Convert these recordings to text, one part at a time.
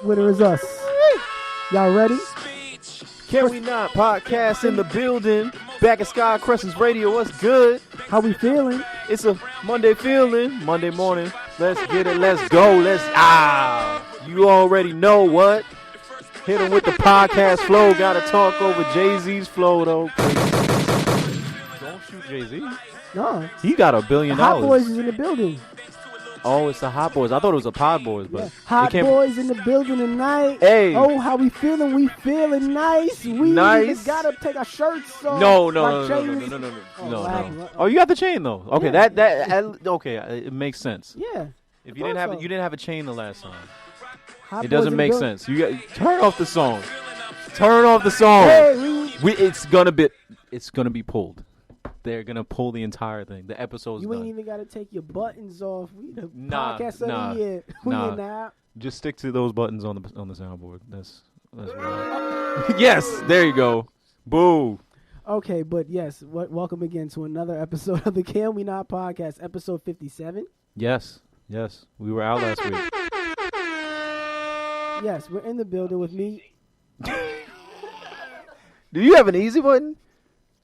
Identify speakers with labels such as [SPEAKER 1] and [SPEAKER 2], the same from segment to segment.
[SPEAKER 1] Winner is us. Y'all ready?
[SPEAKER 2] Can we not? Podcast in the building. Back at Sky Crescent Radio. What's good?
[SPEAKER 1] How we feeling?
[SPEAKER 2] It's a Monday feeling. Monday morning. Let's get it. Let's go. You already know what. Hit him with the podcast flow. Gotta talk over Jay-Z's flow, though. Don't shoot Jay-Z.
[SPEAKER 1] No.
[SPEAKER 2] He got $1 billion.
[SPEAKER 1] Hot Boys is in the building.
[SPEAKER 2] Oh, it's the Hot Boys. I thought it was the Pod Boys, but
[SPEAKER 1] Hot Boys in the building tonight.
[SPEAKER 2] Hey.
[SPEAKER 1] Oh, how we feeling? We feeling nice. We
[SPEAKER 2] nice.
[SPEAKER 1] Gotta take our shirts off.
[SPEAKER 2] No. Oh, you got the chain though. Okay,
[SPEAKER 1] yeah.
[SPEAKER 2] Okay, it makes sense.
[SPEAKER 1] Yeah.
[SPEAKER 2] If you didn't have a chain the last time,
[SPEAKER 1] Hot
[SPEAKER 2] it doesn't
[SPEAKER 1] Boys
[SPEAKER 2] make
[SPEAKER 1] in the
[SPEAKER 2] sense. You got turn off the song. Turn off the song.
[SPEAKER 1] Hey,
[SPEAKER 2] It's gonna be pulled. They're gonna pull the entire thing. The episode's
[SPEAKER 1] You ain't
[SPEAKER 2] done.
[SPEAKER 1] even gotta take your buttons off. We the podcast
[SPEAKER 2] nah,
[SPEAKER 1] of the year. We in now.
[SPEAKER 2] Just stick to those buttons on the soundboard. That's right. Yes, there you go. Boo.
[SPEAKER 1] Okay, but yes, welcome again to another episode of the Can We Not podcast, episode 57.
[SPEAKER 2] Yes. We were out last week.
[SPEAKER 1] Yes, we're in the building with me.
[SPEAKER 2] Do you have an easy button?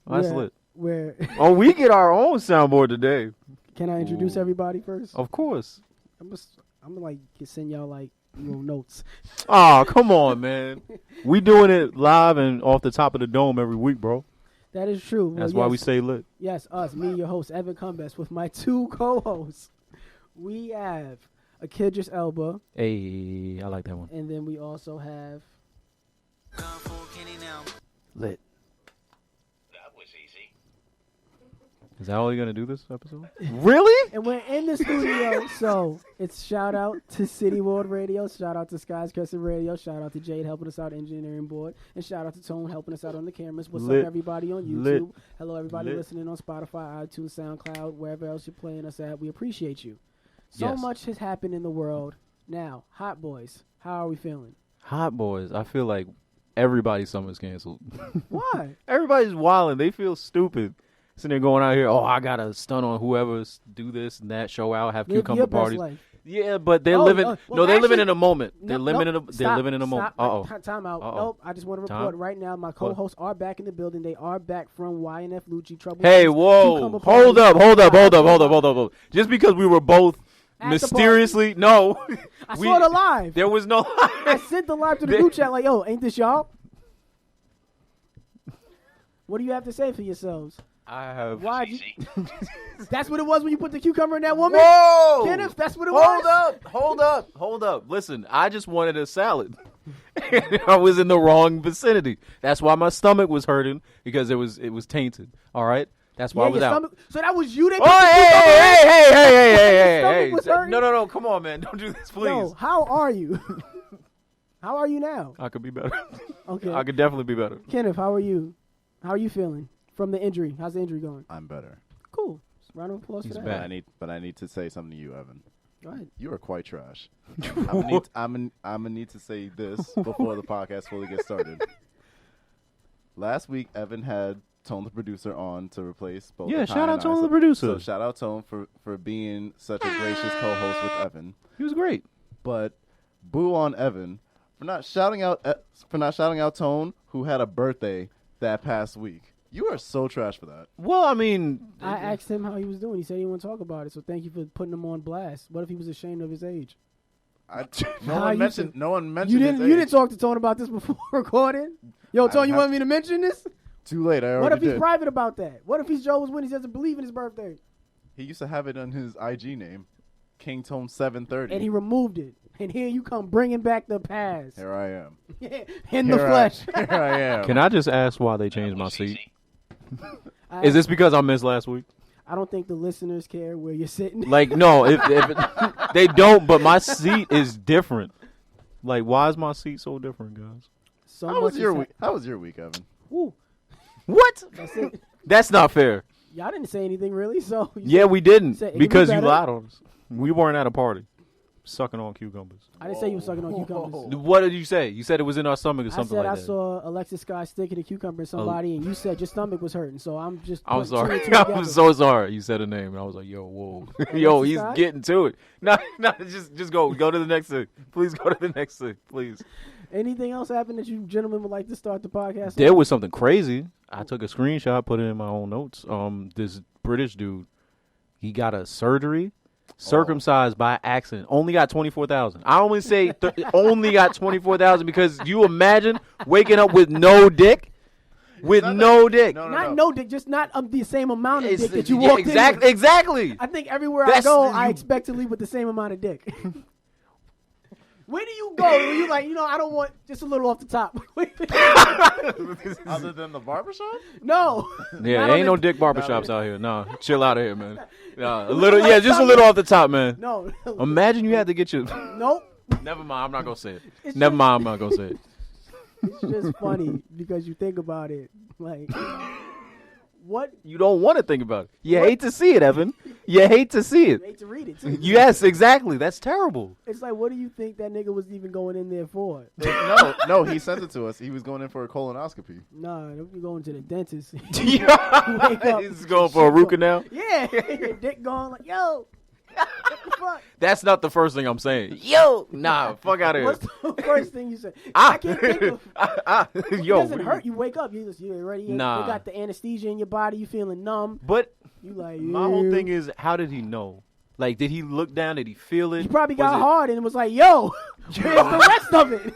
[SPEAKER 2] Oh, that's lit. We get our own soundboard today.
[SPEAKER 1] Can I introduce everybody first?
[SPEAKER 2] Of course.
[SPEAKER 1] I'm gonna like send y'all like notes.
[SPEAKER 2] Oh, come on, man. We doing it live and off the top of the dome every week, bro.
[SPEAKER 1] That is true.
[SPEAKER 2] That's why we stay lit.
[SPEAKER 1] Yes, us, me, your host, Evan Combest, with my two co-hosts. We have Akidris Elba.
[SPEAKER 2] Hey, I like that one.
[SPEAKER 1] And then we also have
[SPEAKER 2] Lit. Is that all you're going to do this episode? Really?
[SPEAKER 1] And we're in the studio, so it's shout out to City World Radio, shout out to Sky's Crescent Radio, shout out to Jade helping us out engineering board, and shout out to Tone helping us out on the cameras. What's up, everybody on YouTube?
[SPEAKER 2] Lit.
[SPEAKER 1] Hello, everybody listening on Spotify, iTunes, SoundCloud, wherever else you're playing us at. We appreciate you. So much has happened in the world. Now, Hot Boys, how are we feeling?
[SPEAKER 2] Hot Boys, I feel like everybody's summer's canceled.
[SPEAKER 1] Why?
[SPEAKER 2] Everybody's wilding. They feel stupid. Sitting there going out here, I got to stun on whoever's do this and that, show out, have cucumber parties.
[SPEAKER 1] Yeah,
[SPEAKER 2] but they're living. They're living in a moment. They're living in a. They're living in a moment.
[SPEAKER 1] Time out. Nope. I just want to report right now. My co-hosts are back in the building. They are back from YNF Lucci Trouble.
[SPEAKER 2] Hey, whoa! Hold up! Just because we were both mysteriously
[SPEAKER 1] I saw the live.
[SPEAKER 2] There was no.
[SPEAKER 1] I sent the live to the group chat like, yo, ain't this y'all? What do you have to say for yourselves?
[SPEAKER 2] I have.
[SPEAKER 1] Why? That's what it was when you put the cucumber in that woman?
[SPEAKER 2] Whoa!
[SPEAKER 1] Kenneth, that's what it was?
[SPEAKER 2] Hold up. Listen, I just wanted a salad. I was in the wrong vicinity. That's why my stomach was hurting, because it was tainted. All right? That's why I was out.
[SPEAKER 1] So that was you that
[SPEAKER 2] hey. No, come on, man. Don't do this, please.
[SPEAKER 1] Yo, how are you? How are you now?
[SPEAKER 2] I could be better.
[SPEAKER 1] Okay.
[SPEAKER 2] I could definitely be better.
[SPEAKER 1] Kenneth, how are you? How are you feeling from the injury? How's the injury going?
[SPEAKER 3] I'm better.
[SPEAKER 1] Cool. Round of applause for that.
[SPEAKER 2] Bad.
[SPEAKER 3] But I need to say something to you, Evan.
[SPEAKER 1] Go ahead.
[SPEAKER 3] You are quite trash. I'm gonna need to say this before the podcast fully gets started. Last week, Evan had Tone the producer on to replace both.
[SPEAKER 2] Yeah, shout out Tone the producer.
[SPEAKER 3] So shout out Tone for being such a gracious co-host with Evan.
[SPEAKER 2] He was great.
[SPEAKER 3] But boo on Evan for not shouting out Tone, who had a birthday that past week. You are so trash for that.
[SPEAKER 2] Well, I mean,
[SPEAKER 1] I asked him how he was doing. He said he didn't want to talk about it. So thank you for putting him on blast. What if he was ashamed of his age?
[SPEAKER 3] No one mentioned.
[SPEAKER 1] You
[SPEAKER 3] his age.
[SPEAKER 1] didn't talk to Tone about this before recording. Yo, Tone, you want me to mention this?
[SPEAKER 3] Too late. I already
[SPEAKER 1] What if he's
[SPEAKER 3] did.
[SPEAKER 1] private about that? What if he's Joe's when he doesn't believe in his birthday?
[SPEAKER 3] He used to have it on his IG name, King Tone 730,
[SPEAKER 1] and he removed it. And here you come bringing back the past.
[SPEAKER 3] Here I am.
[SPEAKER 1] In the flesh.
[SPEAKER 3] Here I am.
[SPEAKER 2] Can I just ask why they changed my seat? Is this because I missed last week?
[SPEAKER 1] I don't think the listeners care where you're sitting.
[SPEAKER 2] Like, no, if they don't, but my seat is different. Like, why is my seat so different, guys?
[SPEAKER 3] How was your week? How was your week, Evan?
[SPEAKER 1] Woo.
[SPEAKER 2] What?
[SPEAKER 1] That's it.
[SPEAKER 2] That's not fair.
[SPEAKER 1] Y'all didn't say anything really, so.
[SPEAKER 2] Yeah, we didn't,
[SPEAKER 1] said,
[SPEAKER 2] because you lied on us. We weren't at a party. sucking on cucumbers.
[SPEAKER 1] I didn't say you were sucking on cucumbers.
[SPEAKER 2] What did you say? You said it was in our stomach or something
[SPEAKER 1] I said
[SPEAKER 2] like
[SPEAKER 1] I
[SPEAKER 2] that.
[SPEAKER 1] saw Alexis Sky sticking a cucumber in somebody, and you said your stomach was hurting. So I'm just.
[SPEAKER 2] I'm
[SPEAKER 1] putting
[SPEAKER 2] sorry.
[SPEAKER 1] two and two
[SPEAKER 2] I'm
[SPEAKER 1] together.
[SPEAKER 2] so sorry. You said a name, and I was like, yo, whoa. Yo, he's
[SPEAKER 1] Scott?
[SPEAKER 2] getting to it. No, just go. Go to the next thing. Please go to the next thing, please.
[SPEAKER 1] Anything else happened that you gentlemen would like to start the podcast?
[SPEAKER 2] There
[SPEAKER 1] on?
[SPEAKER 2] was something crazy. I took a screenshot, put it in my own notes. This British dude, he got a surgery, circumcised by accident. Only got 24,000. I only say only got 24,000 because you imagine waking up with no dick, with no dick.
[SPEAKER 1] No dick, just not the same amount of dick that you
[SPEAKER 2] yeah,
[SPEAKER 1] walked in with.
[SPEAKER 2] Exactly.
[SPEAKER 1] I think everywhere I go, I expect to leave with the same amount of dick. Where do you go? Where you like, I don't want just a little off the top.
[SPEAKER 3] Other than the barbershop?
[SPEAKER 1] No.
[SPEAKER 2] Yeah, ain't no dick barbershops out here. No, chill out of here, man. A little, yeah, just a little off the top, man.
[SPEAKER 1] No.
[SPEAKER 2] Imagine you had to get your.
[SPEAKER 1] Nope.
[SPEAKER 2] Never mind, I'm not gonna say it. Never mind, I'm not gonna say it.
[SPEAKER 1] It's just funny because you think about it. Like, what?
[SPEAKER 2] You don't want to think about it. You hate to see it, Evan. You hate to see it.
[SPEAKER 1] You hate to read it, too.
[SPEAKER 2] Yes, exactly. That's terrible.
[SPEAKER 1] It's like, what do you think that nigga was even going in there for?
[SPEAKER 3] No, he sent it to us. He was going in for a colonoscopy.
[SPEAKER 1] Nah, don't be going to the dentist.
[SPEAKER 2] He's going for a root canal?
[SPEAKER 1] Yeah. Your dick going like, yo. What the fuck?
[SPEAKER 2] That's not the first thing I'm saying. Yo, nah, fuck out of here.
[SPEAKER 1] What's the first thing you say? I can't think of. It
[SPEAKER 2] Yo,
[SPEAKER 1] doesn't hurt. You wake up. You're ready.
[SPEAKER 2] Nah.
[SPEAKER 1] You got the anesthesia in your body. You feeling numb.
[SPEAKER 2] But
[SPEAKER 1] You like,
[SPEAKER 2] my whole thing is, how did he know? Like, did he look down? Did he feel it?
[SPEAKER 1] You probably
[SPEAKER 2] Was
[SPEAKER 1] got
[SPEAKER 2] it-
[SPEAKER 1] hard and was like, yo, where's the rest of it?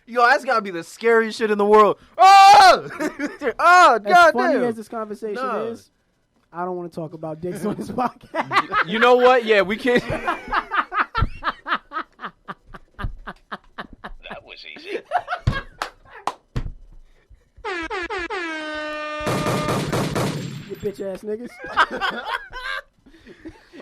[SPEAKER 2] Yo, that's gotta be the scariest shit in the world. Oh, oh,
[SPEAKER 1] As
[SPEAKER 2] god
[SPEAKER 1] funny
[SPEAKER 2] damn.
[SPEAKER 1] as this conversation
[SPEAKER 2] Nah.
[SPEAKER 1] is, I don't want to talk about dicks on this podcast.
[SPEAKER 2] You know what? Yeah, we can't.
[SPEAKER 4] That was easy.
[SPEAKER 1] You bitch ass niggas.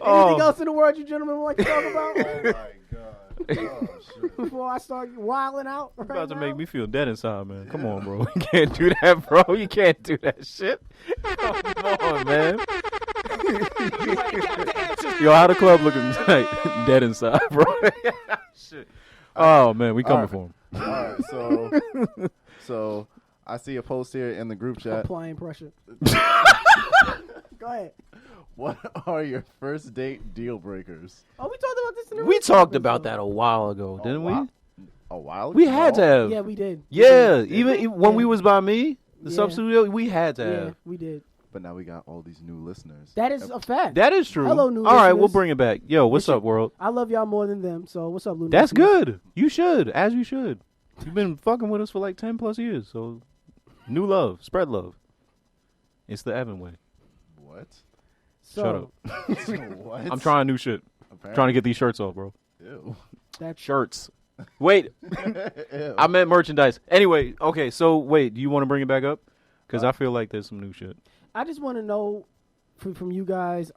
[SPEAKER 2] Oh.
[SPEAKER 1] Anything else in the world you gentlemen would like to talk about
[SPEAKER 3] Oh my god. Oh shit.
[SPEAKER 1] before I start wilding out?
[SPEAKER 2] You're
[SPEAKER 1] Right
[SPEAKER 2] about to
[SPEAKER 1] now?
[SPEAKER 2] make me feel dead inside, man. Come on, bro. You can't do that, bro. You can't do that shit. Come on, man. Yo, how the club looking tonight? Dead inside, bro. Shit. Oh, man. We coming for him.
[SPEAKER 3] All right, so I see a post here in the group chat.
[SPEAKER 1] Applying pressure. Go ahead.
[SPEAKER 3] What are your first date deal breakers?
[SPEAKER 1] Oh, we talked about this in the
[SPEAKER 2] We
[SPEAKER 1] recent
[SPEAKER 2] talked about
[SPEAKER 1] episode.
[SPEAKER 2] that a while ago, didn't we?
[SPEAKER 3] A while ago?
[SPEAKER 2] We had to have.
[SPEAKER 1] Yeah, we did.
[SPEAKER 2] Yeah,
[SPEAKER 1] We
[SPEAKER 2] even
[SPEAKER 1] did.
[SPEAKER 2] when we was by me, the
[SPEAKER 1] Yeah.
[SPEAKER 2] substitute, we had to
[SPEAKER 1] Yeah,
[SPEAKER 2] have.
[SPEAKER 1] we did.
[SPEAKER 3] But now we got all these new listeners.
[SPEAKER 1] That is a fact.
[SPEAKER 2] That is true.
[SPEAKER 1] Hello, new
[SPEAKER 2] All right, we'll
[SPEAKER 1] listeners.
[SPEAKER 2] bring it back. Yo, what's
[SPEAKER 1] Listen,
[SPEAKER 2] up, world?
[SPEAKER 1] I love y'all more than them. So what's up, Luna?
[SPEAKER 2] That's good. You should, as you should. You've been fucking with us for like 10 plus years, so new love, spread love. It's the Evan way.
[SPEAKER 3] What?
[SPEAKER 1] So,
[SPEAKER 2] Shut up.
[SPEAKER 3] What?
[SPEAKER 2] I'm trying new shit.
[SPEAKER 3] Apparently.
[SPEAKER 2] Trying to get these shirts off, bro.
[SPEAKER 3] Ew.
[SPEAKER 1] That's
[SPEAKER 2] Shirts. Wait,
[SPEAKER 3] Ew.
[SPEAKER 2] I meant merchandise. Anyway, okay, so wait, do you want to bring it back up? Because I feel like there's some new shit.
[SPEAKER 1] I just want to know from you guys.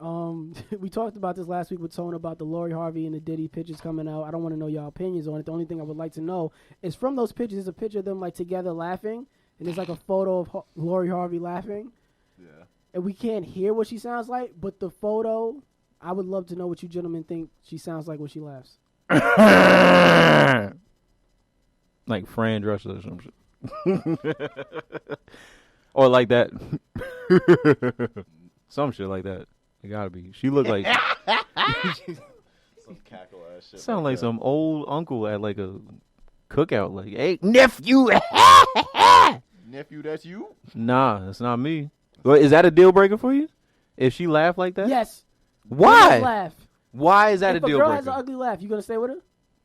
[SPEAKER 1] We talked about this last week with Tone about the Lori Harvey and the Diddy pictures coming out. I don't want to know y'all opinions on it. The only thing I would like to know is from those pictures. There's a picture of them like together laughing, and there's like a photo of Lori Harvey laughing,
[SPEAKER 3] Yeah.
[SPEAKER 1] and we can't hear what she sounds like. But the photo, I would love to know what you gentlemen think she sounds like when she laughs.
[SPEAKER 2] Like Fran Drescher or some shit. Or like that. Some shit like that. It gotta be. She looked like
[SPEAKER 3] Some cackle ass shit.
[SPEAKER 2] sound like
[SPEAKER 3] that.
[SPEAKER 2] some old uncle at like a cookout. Like, hey, nephew.
[SPEAKER 3] Nephew, that's you?
[SPEAKER 2] Nah, that's not me. Well, is that a deal breaker for you? If she laughed like that?
[SPEAKER 1] Yes.
[SPEAKER 2] Why?
[SPEAKER 1] Laugh.
[SPEAKER 2] Why is that
[SPEAKER 1] If
[SPEAKER 2] a deal
[SPEAKER 1] girl
[SPEAKER 2] breaker?
[SPEAKER 1] has an ugly laugh, you gonna stay with her?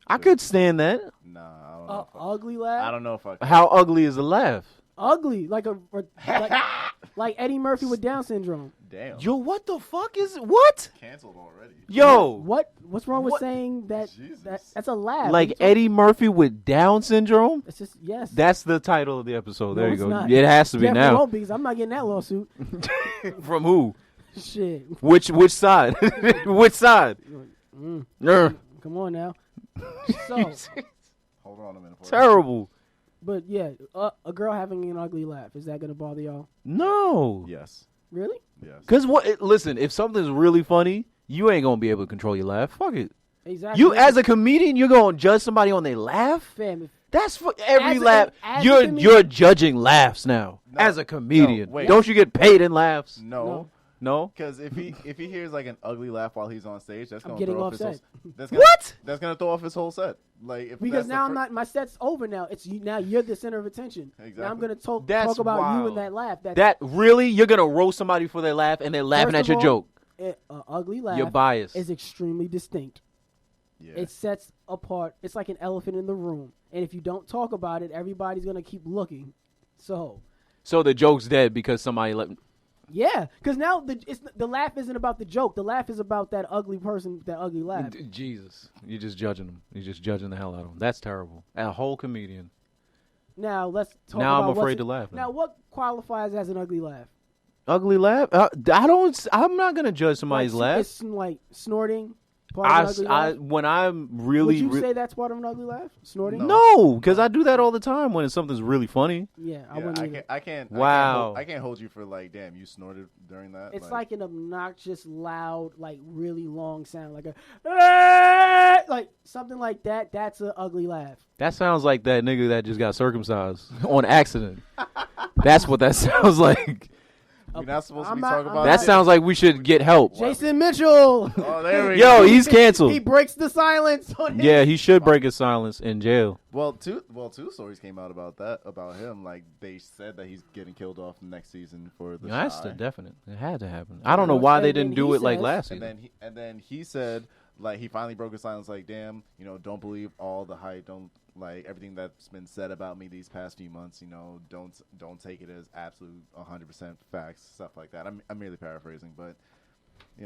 [SPEAKER 2] I could stand that.
[SPEAKER 3] Nah, I don't know.
[SPEAKER 1] Ugly laugh.
[SPEAKER 3] I don't know if I can.
[SPEAKER 2] How ugly is a laugh?
[SPEAKER 1] Ugly, like like Eddie Murphy with Down syndrome.
[SPEAKER 3] Damn.
[SPEAKER 2] Yo, what the fuck is what?
[SPEAKER 3] Canceled already.
[SPEAKER 2] Yo,
[SPEAKER 1] What's wrong with
[SPEAKER 2] What?
[SPEAKER 1] saying that,
[SPEAKER 3] Jesus.
[SPEAKER 1] that's a laugh?
[SPEAKER 2] like Eddie Murphy with Down syndrome?
[SPEAKER 1] It's just yes.
[SPEAKER 2] That's the title of the episode.
[SPEAKER 1] No,
[SPEAKER 2] There you
[SPEAKER 1] it's
[SPEAKER 2] go.
[SPEAKER 1] not.
[SPEAKER 2] It has to be
[SPEAKER 1] Definitely
[SPEAKER 2] now.
[SPEAKER 1] won't be, 'cause I'm not getting that lawsuit.
[SPEAKER 2] From who?
[SPEAKER 1] Shit.
[SPEAKER 2] Which side? Which side?
[SPEAKER 1] Come on now. So,
[SPEAKER 3] Hold on a minute.
[SPEAKER 2] Terrible.
[SPEAKER 1] but yeah, a girl having an ugly laugh, is that gonna bother y'all?
[SPEAKER 2] No.
[SPEAKER 3] Yes.
[SPEAKER 1] Really?
[SPEAKER 3] Yes.
[SPEAKER 2] Cause listen, if something's really funny, you ain't gonna be able to control your laugh. Fuck it.
[SPEAKER 1] Exactly.
[SPEAKER 2] You as a comedian, you're gonna judge somebody on their laugh.
[SPEAKER 1] Fam,
[SPEAKER 2] That's for every
[SPEAKER 1] As a-
[SPEAKER 2] laugh.
[SPEAKER 1] as a
[SPEAKER 2] You're
[SPEAKER 1] comedian-
[SPEAKER 2] judging laughs now.
[SPEAKER 3] No,
[SPEAKER 2] as a comedian,
[SPEAKER 3] no, wait.
[SPEAKER 2] don't you get paid in laughs?
[SPEAKER 3] No.
[SPEAKER 2] No.
[SPEAKER 3] Because if he hears like an ugly laugh while he's on stage, that's
[SPEAKER 1] I'm
[SPEAKER 3] gonna
[SPEAKER 1] getting
[SPEAKER 3] throw off his whole.
[SPEAKER 1] offset.
[SPEAKER 3] That's gonna throw off his whole set. Like if
[SPEAKER 1] Because
[SPEAKER 3] that's
[SPEAKER 1] now I'm not. My set's over now. It's now you're the center of attention.
[SPEAKER 3] Exactly.
[SPEAKER 1] Now I'm gonna talk
[SPEAKER 2] That's
[SPEAKER 1] about you
[SPEAKER 2] wild.
[SPEAKER 1] and that laugh.
[SPEAKER 2] That really, you're gonna roast somebody for their laugh, and they're laughing
[SPEAKER 1] First
[SPEAKER 2] at your
[SPEAKER 1] of
[SPEAKER 2] joke.
[SPEAKER 1] An ugly laugh
[SPEAKER 2] You're biased.
[SPEAKER 1] is extremely distinct.
[SPEAKER 3] Yeah.
[SPEAKER 1] It sets apart. It's like an elephant in the room, and if you don't talk about it, everybody's gonna keep looking. So
[SPEAKER 2] So the joke's dead because somebody let.
[SPEAKER 1] yeah, because now the laugh isn't about the joke. The laugh is about that ugly person, that ugly laugh.
[SPEAKER 2] Jesus, you're just judging them. You're just judging the hell out of them. That's terrible. A whole comedian.
[SPEAKER 1] Now let's talk
[SPEAKER 2] Now
[SPEAKER 1] about
[SPEAKER 2] I'm afraid
[SPEAKER 1] what's-
[SPEAKER 2] to laugh.
[SPEAKER 1] Now what qualifies as an ugly laugh?
[SPEAKER 2] Ugly laugh? I'm not gonna judge somebody's
[SPEAKER 1] Like,
[SPEAKER 2] laugh.
[SPEAKER 1] It's like snorting. Part of an ugly laugh?
[SPEAKER 2] When I'm really,
[SPEAKER 1] Would you say that's part of an ugly laugh? Snorting?
[SPEAKER 2] no, because I do that all the time when something's really funny.
[SPEAKER 1] Yeah, I
[SPEAKER 3] Yeah,
[SPEAKER 1] wouldn't
[SPEAKER 3] I
[SPEAKER 1] either.
[SPEAKER 3] can't. I can't.
[SPEAKER 2] Wow.
[SPEAKER 3] I can't hold you for like, damn, you snorted during that.
[SPEAKER 1] It's like an obnoxious, loud, like really long sound, like a like something like that. That's an ugly laugh.
[SPEAKER 2] That sounds like that nigga that just got circumcised on accident. That's what that sounds like.
[SPEAKER 3] We're not supposed to
[SPEAKER 1] I'm
[SPEAKER 3] be
[SPEAKER 1] not-
[SPEAKER 3] talking
[SPEAKER 1] I'm
[SPEAKER 3] about
[SPEAKER 2] That
[SPEAKER 1] not-
[SPEAKER 2] sounds like we should get help.
[SPEAKER 1] Jason Mitchell.
[SPEAKER 3] Oh, there we
[SPEAKER 2] Yo,
[SPEAKER 3] go.
[SPEAKER 2] he's canceled.
[SPEAKER 1] He breaks the silence on his.
[SPEAKER 2] Yeah, he should break his silence in jail.
[SPEAKER 3] Well, two stories came out about him. Like they said that he's getting killed off next season for the
[SPEAKER 2] That's
[SPEAKER 3] Shy.
[SPEAKER 2] the definite. It had to happen. I don't know why
[SPEAKER 1] And
[SPEAKER 2] they
[SPEAKER 1] then
[SPEAKER 2] didn't do
[SPEAKER 1] he
[SPEAKER 2] it like
[SPEAKER 1] says-
[SPEAKER 2] last
[SPEAKER 3] And
[SPEAKER 2] season.
[SPEAKER 3] then he said like he finally broke his silence. Like, damn, don't believe all the hype. Don't like everything that's been said about me these past few months. Don't take it as absolute 100% facts. Stuff like that. I'm merely paraphrasing, but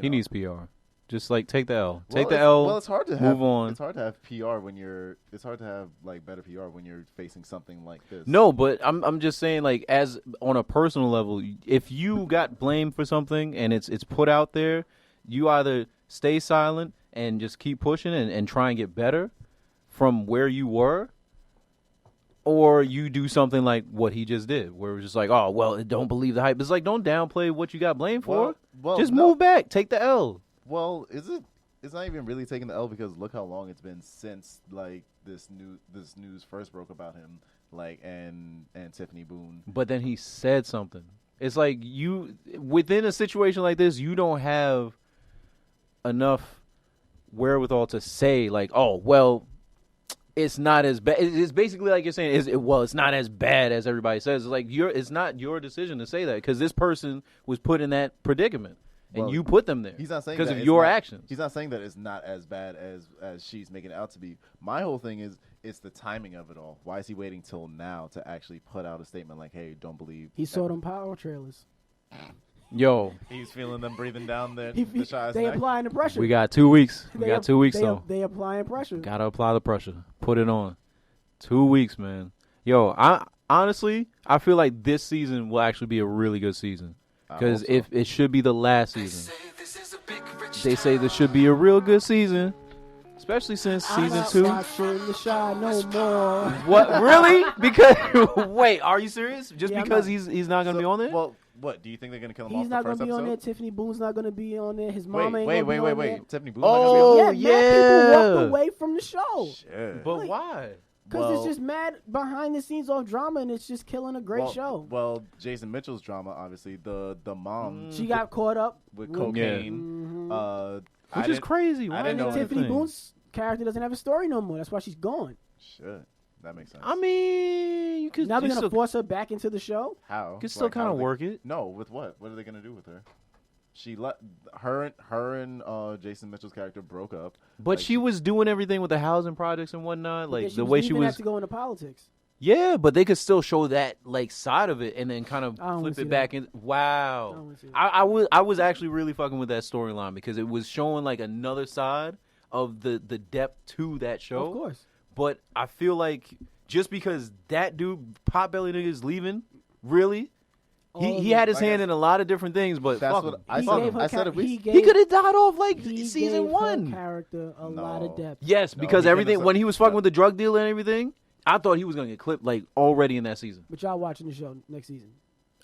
[SPEAKER 2] He needs PR. Just like take the L. Take the
[SPEAKER 3] it's-
[SPEAKER 2] L.
[SPEAKER 3] Well, it's hard to
[SPEAKER 2] move
[SPEAKER 3] have.
[SPEAKER 2] on.
[SPEAKER 3] It's hard to have PR when you're. It's hard to have like better PR when you're facing something like this.
[SPEAKER 2] No, but I'm just saying, like, as on a personal level, if you got blamed for something and it's put out there, you either stay silent and just keep pushing and try and get better from where you were, or you do something like what he just did, where it was just like, oh, well, don't believe the hype. It's like, don't downplay what you got blamed for.
[SPEAKER 3] Well,
[SPEAKER 2] Just
[SPEAKER 3] no.
[SPEAKER 2] move back. Take the L.
[SPEAKER 3] Well, is it? It's not even really taking the L because look how long it's been since like this news first broke about him, like and Tiffany Boone.
[SPEAKER 2] But then he said something. It's like within a situation like this, you don't have enough wherewithal to say like, oh, well, it's not as bad. It's basically like you're saying, it's not as bad as everybody says. It's like it's not your decision to say that because this person was put in that predicament and
[SPEAKER 3] Well,
[SPEAKER 2] you put them there.
[SPEAKER 3] He's not saying
[SPEAKER 2] because
[SPEAKER 3] that
[SPEAKER 2] of
[SPEAKER 3] it's
[SPEAKER 2] your
[SPEAKER 3] not-
[SPEAKER 2] actions.
[SPEAKER 3] He's not saying that it's not as bad as she's making it out to be. My whole thing is it's the timing of it all. Why is he waiting till now to actually put out a statement like, "Hey, don't believe"?
[SPEAKER 1] He saw them power trailers.
[SPEAKER 2] Yo,
[SPEAKER 3] He's feeling them breathing down the Shy's
[SPEAKER 1] They
[SPEAKER 3] neck.
[SPEAKER 1] applying the pressure.
[SPEAKER 2] we got 2 weeks. We
[SPEAKER 1] They
[SPEAKER 2] got 2 weeks
[SPEAKER 1] they,
[SPEAKER 2] though.
[SPEAKER 1] They applying pressure.
[SPEAKER 2] Gotta apply the pressure. Put it on. 2 weeks, man. Yo, I honestly feel like this season will actually be a really good season because
[SPEAKER 3] hope so.
[SPEAKER 2] if it should be the last season. They say this should be a real good season, especially since season 2.
[SPEAKER 1] Watching the Shy no more.
[SPEAKER 2] What really? Because wait, are you serious? Just
[SPEAKER 1] Yeah, I'm
[SPEAKER 2] because
[SPEAKER 1] not-
[SPEAKER 2] he's not gonna be on there?
[SPEAKER 3] Well, what do you think they're gonna kill him
[SPEAKER 1] He's
[SPEAKER 3] off
[SPEAKER 1] not
[SPEAKER 3] the
[SPEAKER 1] gonna
[SPEAKER 3] first
[SPEAKER 1] be on there.
[SPEAKER 3] episode?
[SPEAKER 1] Tiffany Boone's not gonna be on there. His mom ain't
[SPEAKER 3] Wait,
[SPEAKER 1] gonna be on there.
[SPEAKER 3] Tiffany Boone's
[SPEAKER 2] Oh,
[SPEAKER 3] not gonna
[SPEAKER 1] Yeah, mad people
[SPEAKER 2] yeah.
[SPEAKER 1] walked away from the show
[SPEAKER 3] be on. Shit.
[SPEAKER 2] But
[SPEAKER 1] like-
[SPEAKER 2] why?
[SPEAKER 1] because
[SPEAKER 3] Well-
[SPEAKER 1] it's just mad behind the scenes off drama, and it's just killing a great show.
[SPEAKER 3] Well, Jason Mitchell's drama, obviously, the mom
[SPEAKER 1] She got caught up
[SPEAKER 3] with
[SPEAKER 1] with-
[SPEAKER 3] cocaine.
[SPEAKER 1] Mhm.
[SPEAKER 3] I
[SPEAKER 2] Which is
[SPEAKER 3] didn't-
[SPEAKER 2] crazy. Why
[SPEAKER 3] I didn't
[SPEAKER 2] is
[SPEAKER 3] know
[SPEAKER 2] that a
[SPEAKER 1] Tiffany
[SPEAKER 2] thing?
[SPEAKER 1] Boone's character doesn't have a story no more. That's why she's gone.
[SPEAKER 3] Shit, that makes sense.
[SPEAKER 2] I mean, you could
[SPEAKER 1] Now they're
[SPEAKER 2] you
[SPEAKER 1] gonna
[SPEAKER 2] still,
[SPEAKER 1] force her back into the show.
[SPEAKER 3] how?
[SPEAKER 2] you could still kind of work it.
[SPEAKER 3] No, with what? What are they gonna do with her? She let her and Jason Mitchell's character broke up.
[SPEAKER 2] But
[SPEAKER 3] Like,
[SPEAKER 2] she was doing everything with the housing projects and whatnot, like
[SPEAKER 1] Because
[SPEAKER 2] the way she
[SPEAKER 1] leaving that
[SPEAKER 2] was.
[SPEAKER 1] to go into politics.
[SPEAKER 2] Yeah, but they could still show that like side of it and then kind of
[SPEAKER 1] I don't wanna
[SPEAKER 2] flip
[SPEAKER 1] see
[SPEAKER 2] it back in. Wow,
[SPEAKER 1] I don't wanna see that.
[SPEAKER 2] I was actually really fucking with that storyline because it was showing like another side of the depth to that show.
[SPEAKER 1] Of course.
[SPEAKER 2] But I feel like just because that dude Potbelly nigga is leaving, really, he had his
[SPEAKER 3] Like
[SPEAKER 2] hand
[SPEAKER 3] I-
[SPEAKER 2] in a lot of different things. But
[SPEAKER 3] That's
[SPEAKER 2] fuck
[SPEAKER 3] what
[SPEAKER 2] him.
[SPEAKER 3] I
[SPEAKER 1] He
[SPEAKER 3] said.
[SPEAKER 1] gave her
[SPEAKER 3] I said it.
[SPEAKER 1] he
[SPEAKER 2] He could have died off like
[SPEAKER 1] he
[SPEAKER 2] season
[SPEAKER 1] gave her
[SPEAKER 2] 1.
[SPEAKER 1] character a
[SPEAKER 3] No.
[SPEAKER 1] lot of depth.
[SPEAKER 2] Yes,
[SPEAKER 3] No,
[SPEAKER 2] because
[SPEAKER 3] he
[SPEAKER 2] everything
[SPEAKER 3] couldn't
[SPEAKER 2] when
[SPEAKER 3] have-
[SPEAKER 2] he was fucking with the drug dealer and everything, I thought he was gonna get clipped like already in that season.
[SPEAKER 1] But y'all watching the show next season.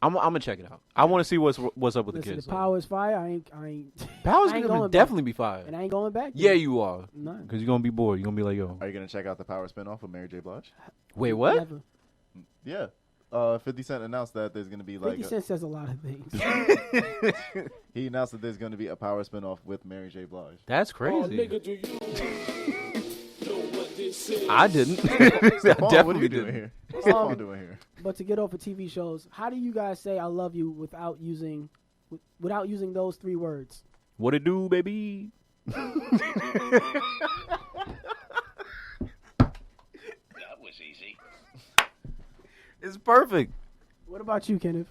[SPEAKER 2] I'm gonna check it out. I want to see what's up with the
[SPEAKER 1] Listen,
[SPEAKER 2] kids.
[SPEAKER 1] the power is fire. I ain't.
[SPEAKER 2] Power's
[SPEAKER 1] I ain't
[SPEAKER 2] gonna
[SPEAKER 1] going
[SPEAKER 2] definitely
[SPEAKER 1] back.
[SPEAKER 2] be fire.
[SPEAKER 1] And I ain't going back.
[SPEAKER 2] Yeah,
[SPEAKER 1] dude.
[SPEAKER 2] you are.
[SPEAKER 1] None.
[SPEAKER 2] Because you're gonna be bored. You're gonna be like, yo.
[SPEAKER 3] Are you gonna check out the Power spinoff with Mary J. Blige?
[SPEAKER 2] Wait, what?
[SPEAKER 1] Never.
[SPEAKER 3] Yeah. 50 Cent announced that there's gonna be
[SPEAKER 1] 50 Cent says a lot of things.
[SPEAKER 3] he announced that there's gonna be a Power spinoff with Mary J. Blige.
[SPEAKER 2] That's crazy.
[SPEAKER 4] Oh, nigga, do you know what this is?
[SPEAKER 2] I didn't. I
[SPEAKER 3] Paul,
[SPEAKER 2] definitely
[SPEAKER 3] what are you
[SPEAKER 2] didn't.
[SPEAKER 3] doing here? What's Paul doing here?
[SPEAKER 1] But to get off of TV shows, how do you guys say "I love you" without using those 3 words?
[SPEAKER 2] What it do, baby?
[SPEAKER 4] That was easy.
[SPEAKER 2] It's perfect.
[SPEAKER 1] What about you, Kenneth?